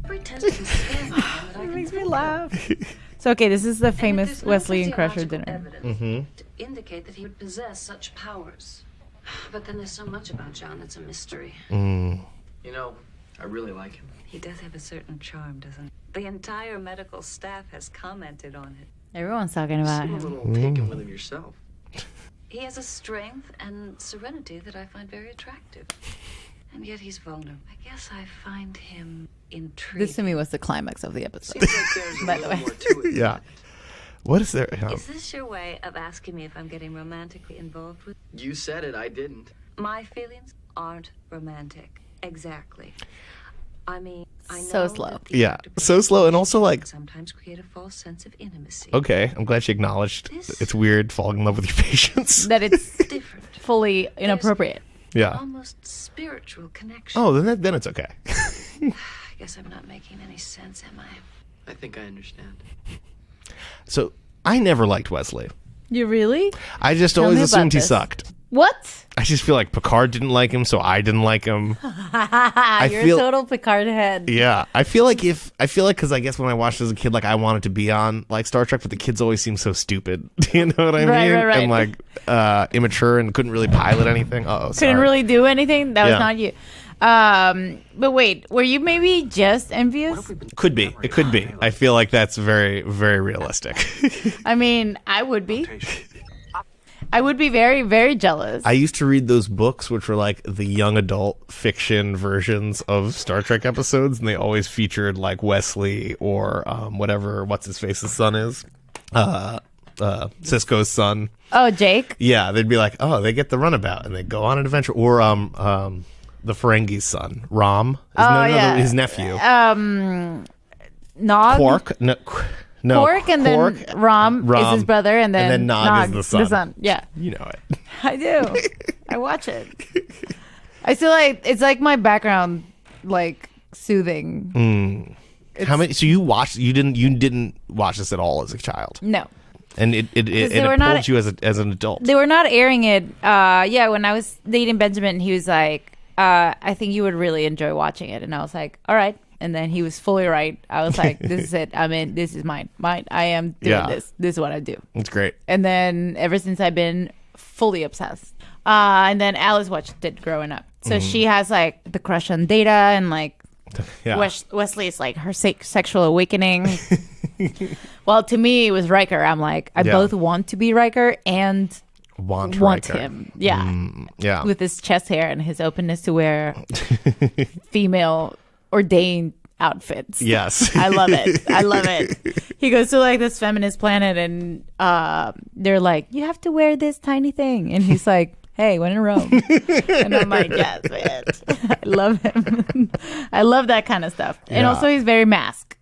It makes me laugh. So, okay, this is the famous Wesley and Crusher dinner. To indicate that he would possess such powers. But then there's so much about John that's a mystery. You know, I really like him. He does have a certain charm, doesn't he? The entire medical staff has commented on it. Everyone's talking about Seem a him. little taken with him yourself. He has a strength and serenity that I find very attractive. And yet he's vulnerable. I guess I find him intriguing. This to me was the climax of the episode. Seems like there's a By the little way. more to it. Yeah. What is there? Is this your way of asking me if I'm getting romantically involved with? You said it, I didn't. My feelings aren't romantic. Exactly. I mean, I know So slow. that the Yeah, actor so slow, and also like, sometimes create a false sense of intimacy. okay, I'm glad she acknowledged it's weird falling in love with your patients. That it's Different. fully inappropriate. Yeah. Almost spiritual connection. Oh, then it's okay. I guess I'm not making any sense, am I? I think I understand. So I never liked Wesley. You really? I just Tell always me about assumed he this. sucked. What? I just feel like Picard didn't like him, so I didn't like him. You're feel- a total Picard head. Yeah, I feel like because I guess when I watched as a kid, like I wanted to be on like Star Trek, but the kids always seem so stupid. You know what I Right, mean? right. And like immature and couldn't really pilot anything. Oh, Couldn't really do anything. That Yeah. was not you. But wait, were you maybe just envious? Could be. It could be. I feel like that's very, very realistic. I mean, I would be. I would be very, very jealous. I used to read those books, which were like the young adult fiction versions of Star Trek episodes, and they always featured like Wesley or what's his face's son is, Cisco's son. Oh, Jake. Yeah, they'd be like, oh, they get the runabout, and they go on an adventure, or the Ferengi's son, Rom, his nephew, Nog. Quark. No, Quark, and then Rom is his brother, and then Nog is the son. Yeah, you know it. I do. I watch it. I feel like it's like my background, like soothing. How many? So you didn't watch this at all as a child? No. And it pulled you as an adult. They were not airing it. When I was dating Benjamin, he was like, I think you would really enjoy watching it, and I was like, all right. And then he was fully right. I was like, this is it. I mean, this is mine. I am doing this. This is what I do. It's great. And then ever since I've been fully obsessed. And then Alice watched it growing up. So she has like the crush on Data, and like Wesley is like her sexual awakening. Well, to me, it was Riker. I'm like, I both want to be Riker and want Riker. him. Yeah. Yeah. With his chest hair and his openness to wear female ordained outfits. Yes. I love it. I love it. He goes to like this feminist planet, and they're like, you have to wear this tiny thing. And he's like, hey, when in Rome. And I'm like, yes, bitch. I love him. I love that kind of stuff. And also he's very mask.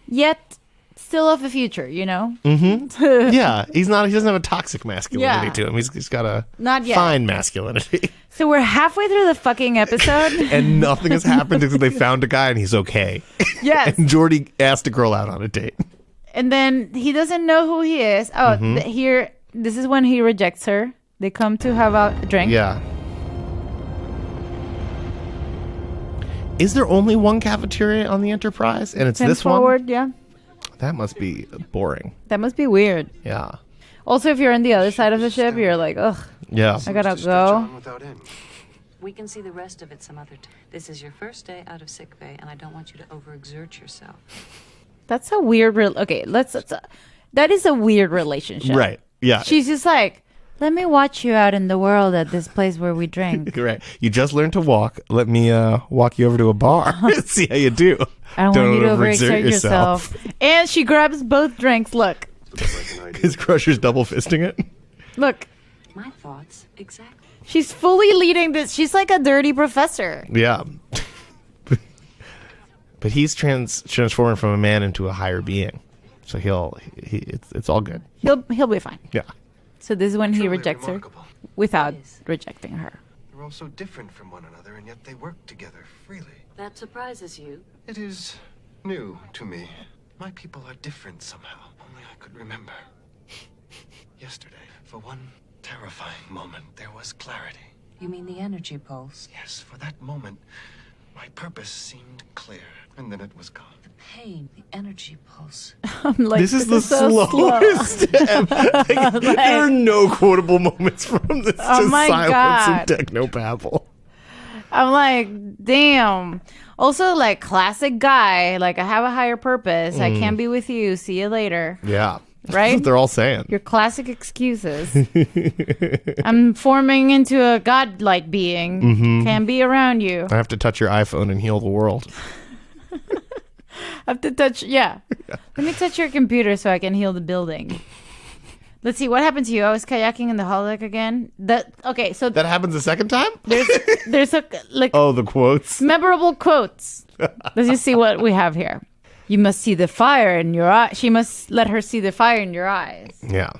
Yet still of the future, you know? Yeah. He doesn't have a toxic masculinity to him. He's got a fine masculinity. So we're halfway through the fucking episode. And nothing has happened until they found a guy and he's okay. Yes. And Geordi asked a girl out on a date. And then he doesn't know who he is. Oh, this is when he rejects her. They come to have a drink. Yeah. Is there only one cafeteria on the Enterprise? And it's this forward, one? Yeah. That must be boring. That must be weird. Yeah. Also, if you're on the other side of the ship, you're like, ugh. Yeah. I gotta go. We can see the rest of it some other time. This is your first day out of sick bay, and I don't want you to overexert yourself. That's a weird... that is a weird relationship. Right. Yeah. She's just like, let me watch you out in the world at this place where we drink. Right. You just learned to walk. Let me walk you over to a bar. See how you do. I don't want you to overexert yourself. And she grabs both drinks. Look. His crusher's double fisting it. Look. My thoughts, exactly. She's fully leading this. She's like a dirty professor. Yeah. But he's transforming from a man into a higher being. So it's all good. He'll be fine. Yeah. So this is when he rejects her without rejecting her. They're all so different from one another, and yet they work together freely. That surprises you. It is new to me. My people are different somehow. Only I could remember. Yesterday, for one terrifying moment, there was clarity. You mean the energy pulse? Yes, for that moment, my purpose seemed clear, and then it was gone. The pain, the energy pulse. I'm like, this is the slowest ever. There are no quotable moments from this. Oh, just my silence God. and technobabble. I'm like, damn. Also, like, classic guy. Like, I have a higher purpose. I can't be with you. See you later. Yeah. Right? That's what they're all saying. Your classic excuses. I'm forming into a godlike being. Can't be around you. I have to touch your iPhone and heal the world. I have to touch, Let me touch your computer so I can heal the building. Let's see, what happened to you? I was kayaking in the holodeck again. That happens a second time? There's a, like... Oh, the quotes? Memorable quotes. Let's just see what we have here. You must see the fire in your eye. She must let her see the fire in your eyes. Yeah.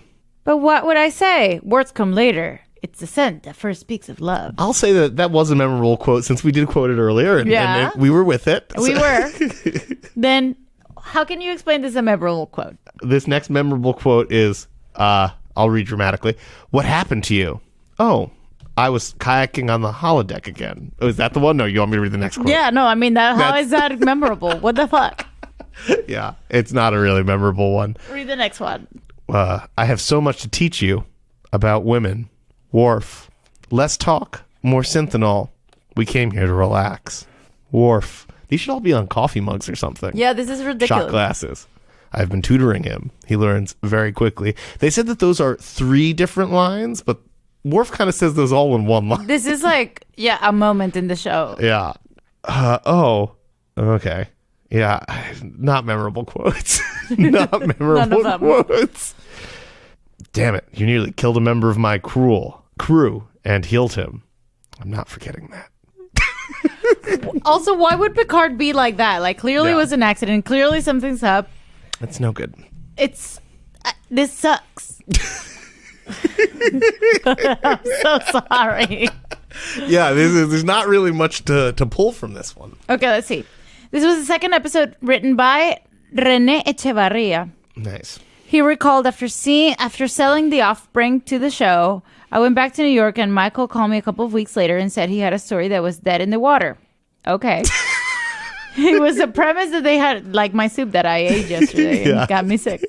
But what would I say? Words come later. It's the scent that first speaks of love. I'll say that was a memorable quote since we did quote it earlier. And we were with it. We were. Then how can you explain this a memorable quote? This next memorable quote is, I'll read dramatically. What happened to you? Oh, I was kayaking on the holodeck again. Oh, is that the one? No, you want me to read the next quote? Yeah, no, I mean, how is that memorable? What the fuck? Yeah, it's not a really memorable one. Read the next one. I have so much to teach you about women. Worf. Less talk, more Synthanol. We came here to relax. Worf. These should all be on coffee mugs or something. Yeah, this is ridiculous. Shot glasses. I've been tutoring him. He learns very quickly. They said that those are 3 different lines, but Worf kind of says those all in one line. This is like, a moment in the show. Yeah. Okay. Yeah. Not memorable quotes. Not memorable quotes. Damn it. You nearly killed a member of my crew and healed him. I'm not forgetting that. Also, why would Picard be like that? Like, clearly it was an accident. Clearly something's up. That's no good. This sucks. I'm so sorry. Yeah, there's not really much to pull from this one. Okay, let's see. This was the second episode written by René Echevarria. Nice. He recalled after selling The Offspring to the show, I went back to New York and Michael called me a couple of weeks later and said he had a story that was dead in the water. Okay. It was a premise that they had, like my soup that I ate yesterday and got me sick.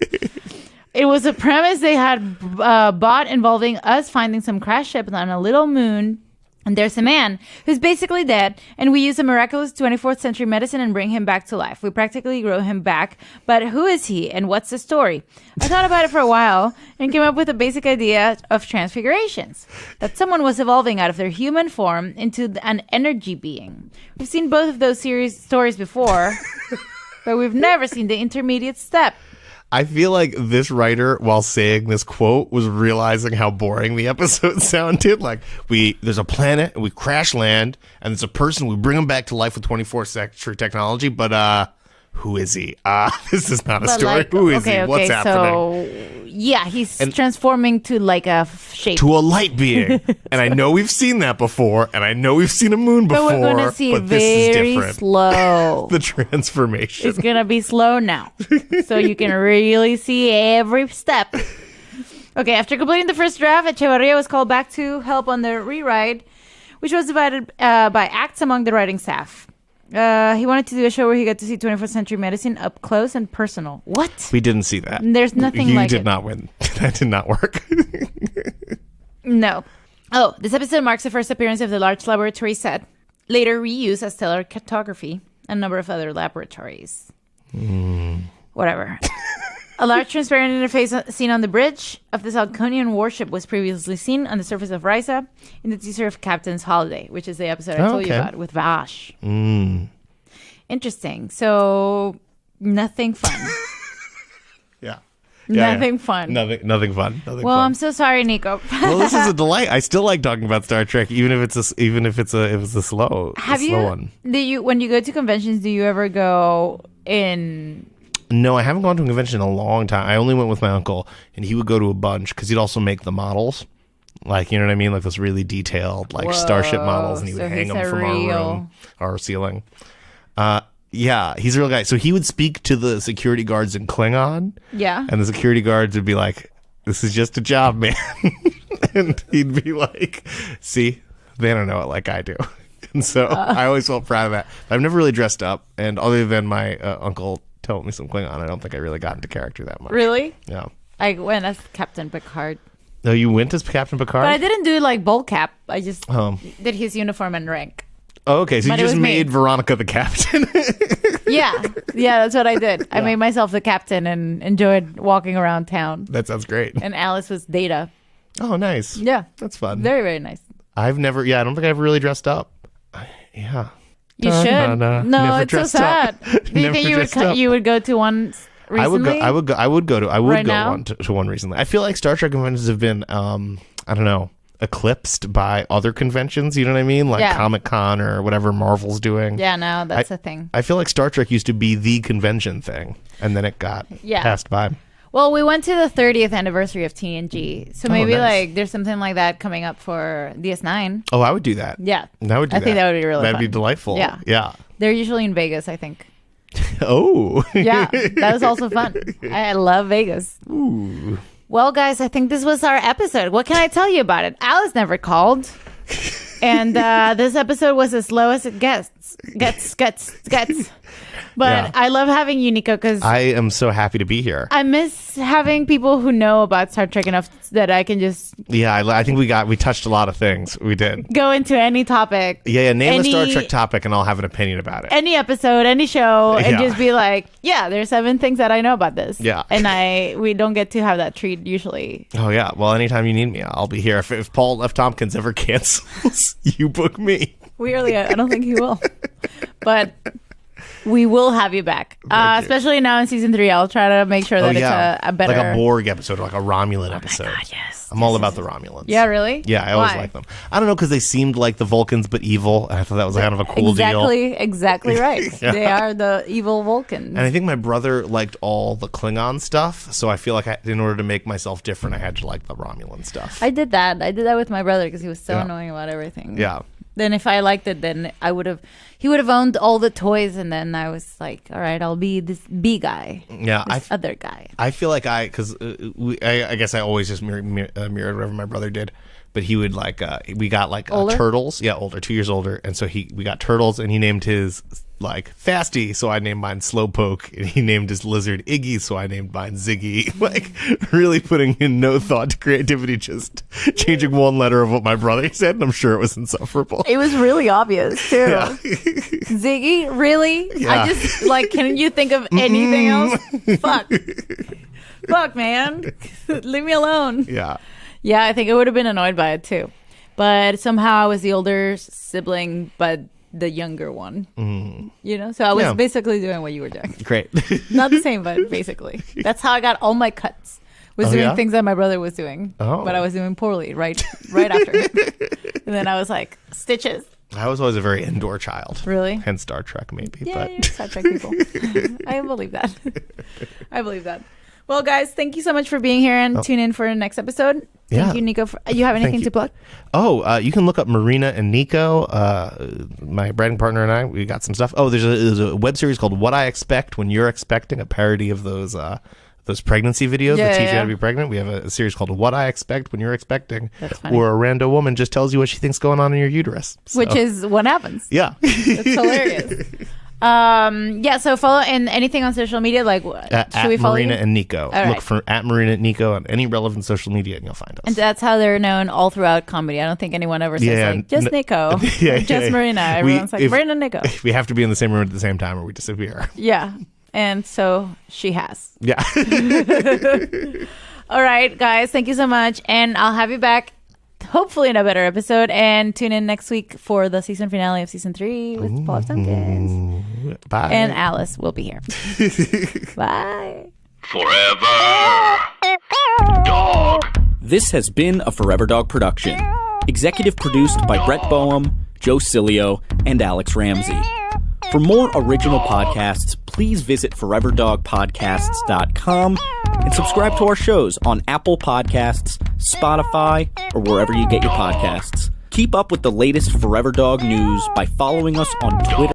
It was a premise they had bought involving us finding some crash ship on a little moon. And there's a man who's basically dead, and we use a miraculous 24th century medicine and bring him back to life. We practically grow him back, but who is he, and what's the story? I thought about it for a while and came up with a basic idea of Transfigurations, that someone was evolving out of their human form into an energy being. We've seen both of those stories before, but we've never seen the intermediate step. I feel like this writer, while saying this quote, was realizing how boring the episode sounded. Like, there's a planet, and we crash land, and there's a person, we bring him back to life with 24th century technology, but who is he? This is not a story. Like, who is he? What's happening? So, he's transforming to like a shape. To a light being. And I know we've seen that before, and I know we've seen a moon before, but we're going to see it this is very different. Slow. The transformation. It's going to be slow now. So you can really see every step. Okay, after completing the first draft, Echevarria was called back to help on the rewrite, which was divided by acts among the writing staff. He wanted to do a show where he got to see 21st century medicine up close and personal. What? We didn't see that. There's nothing like it. You did not win. That did not work. No. Oh, this episode marks the first appearance of the large laboratory set, later reused as stellar cartography and a number of other laboratories. Whatever. A large transparent interface seen on the bridge of the Salconian warship was previously seen on the surface of Risa in the teaser of Captain's Holiday, which is the episode I told you about with Vash. Interesting. So, nothing fun. Nothing fun. Nothing fun. Well, I'm so sorry, Nicco. Well, this is a delight. I still like talking about Star Trek, even if it's a slow one. When you go to conventions, do you ever go in? No, I haven't gone to a convention in a long time. I only went with my uncle, and he would go to a bunch because he'd also make the models. Like, you know what I mean? Like those really detailed, like starship models, and he would hang them from our room, our ceiling. Yeah, he's a real guy. So he would speak to the security guards in Klingon. Yeah. And the security guards would be like, "This is just a job, man." And he'd be like, "See, they don't know it like I do." And so I always felt proud of that. I've never really dressed up, and other than my uncle told me some Klingon, I don't think I really got into character that much. Really? Yeah. I went as Captain Picard. No, you went as Captain Picard? But I didn't do like bowl cap. I just did his uniform and rank. Oh, okay. So you just made Veronica the captain. Yeah, that's what I did. Yeah. I made myself the captain and enjoyed walking around town. That sounds great. And Alice was Data. Oh, nice. Yeah. That's fun. Very, very nice. I don't think I've really dressed up. Yeah. You should. No, it's so sad. Do you think you would go to one recently? I would go to one recently. I feel like Star Trek conventions have been I don't know, eclipsed by other conventions, you know what I mean? Like Comic-Con or whatever Marvel's doing. Yeah, no, that's a thing. I feel like Star Trek used to be the convention thing, and then it got passed by. Well, we went to the 30th anniversary of TNG, so maybe like there's something like that coming up for DS9. Oh, I would do that. Yeah. I would do that. I think that would be really That'd fun. be delightful. Yeah. Yeah. They're usually in Vegas, I think. Oh. Yeah, that was also fun. I love Vegas. Ooh. Well, guys, I think this was our episode. What can I tell you about it? Alice never called. And this episode was as slow as it gets. But I love having you, Nicco, because I am so happy to be here. I miss having people who know about Star Trek enough that I can just I think we touched a lot of things. We did. go into any topic. Name a Star Trek topic and I'll have an opinion about it. Any episode, any show, and just be like, there's 7 things that I know about this. Yeah. And we don't get to have that treat usually. Oh, yeah. Well, anytime you need me, I'll be here. If Paul F. Tompkins ever cancels, you book me. Weirdly, I don't think he will. But we will have you back. Especially now in season 3. I'll try to make sure that it's a better... Like a Borg episode, or like a Romulan episode. God, yes. I'm all about the Romulans. Yeah, really? Yeah, I always like them. I don't know, because they seemed like the Vulcans, but evil. And I thought that was kind of a cool deal. Exactly right. They are the evil Vulcans. And I think my brother liked all the Klingon stuff, so I feel like in order to make myself different, I had to like the Romulan stuff. I did that with my brother because he was so annoying about everything. Yeah. Then if I liked it, then he would have owned all the toys, and then I was like, all right, I'll be this B guy. Yeah, this other guy. I feel like I guess I always just mirrored whatever my brother did, but he would we got turtles. Yeah, older, 2 years older, and so we got turtles, and he named his Fasty, so I named mine Slowpoke, and he named his lizard Iggy, so I named mine Ziggy. Really putting in no thought to creativity, just changing one letter of what my brother said, and I'm sure it was insufferable. It was really obvious too. Yeah. Ziggy, really? Yeah. I just can you think of anything else? Fuck, man, leave me alone. Yeah, I think I would have been annoyed by it too, but somehow I was the older sibling, but the younger one, so I was basically doing what you were doing. Great. Not the same, but basically that's how I got all my cuts, was doing things that my brother was doing, but I was doing poorly right after him. And then I was like, stitches. I was always a very indoor child. Really? Hence Star Trek, maybe. Yeah, but you're Star Trek people. I believe that. Well, guys, thank you so much for being here, and tune in for the next episode. Thank you, Nicco. You have anything to plug? Oh, you can look up Marina and Nicco, my writing partner and I. We got some stuff. Oh, there's a web series called What I Expect When You're Expecting, a parody of those pregnancy videos that teach you how to be pregnant. We have a series called What I Expect When You're Expecting, where a rando woman just tells you what she thinks going on in your uterus. So. Which is what happens. Yeah. It's hilarious. So follow and anything on social media, should we follow Marina you? and Nicco. Right. Look for @Marina and Nicco on any relevant social media and you'll find us. And that's how they're known all throughout comedy. I don't think anyone ever says just Nicco, just Marina. Everyone's Marina and Nicco. We have to be in the same room at the same time or we disappear. Yeah. And so she has. Yeah. All right, guys. Thank you so much. And I'll have you back hopefully in a better episode, and tune in next week for the season finale of season 3 with Paul F. Tompkins. Bye. And Alice will be here. Bye. Forever Dog. This has been a Forever Dog production. Executive produced by Brett Boehm, Joe Cilio, and Alex Ramsey. For more original podcasts, please visit foreverdogpodcasts.com and subscribe to our shows on Apple Podcasts, Spotify, or wherever you get your podcasts. Keep up with the latest Forever Dog news by following us on Twitter.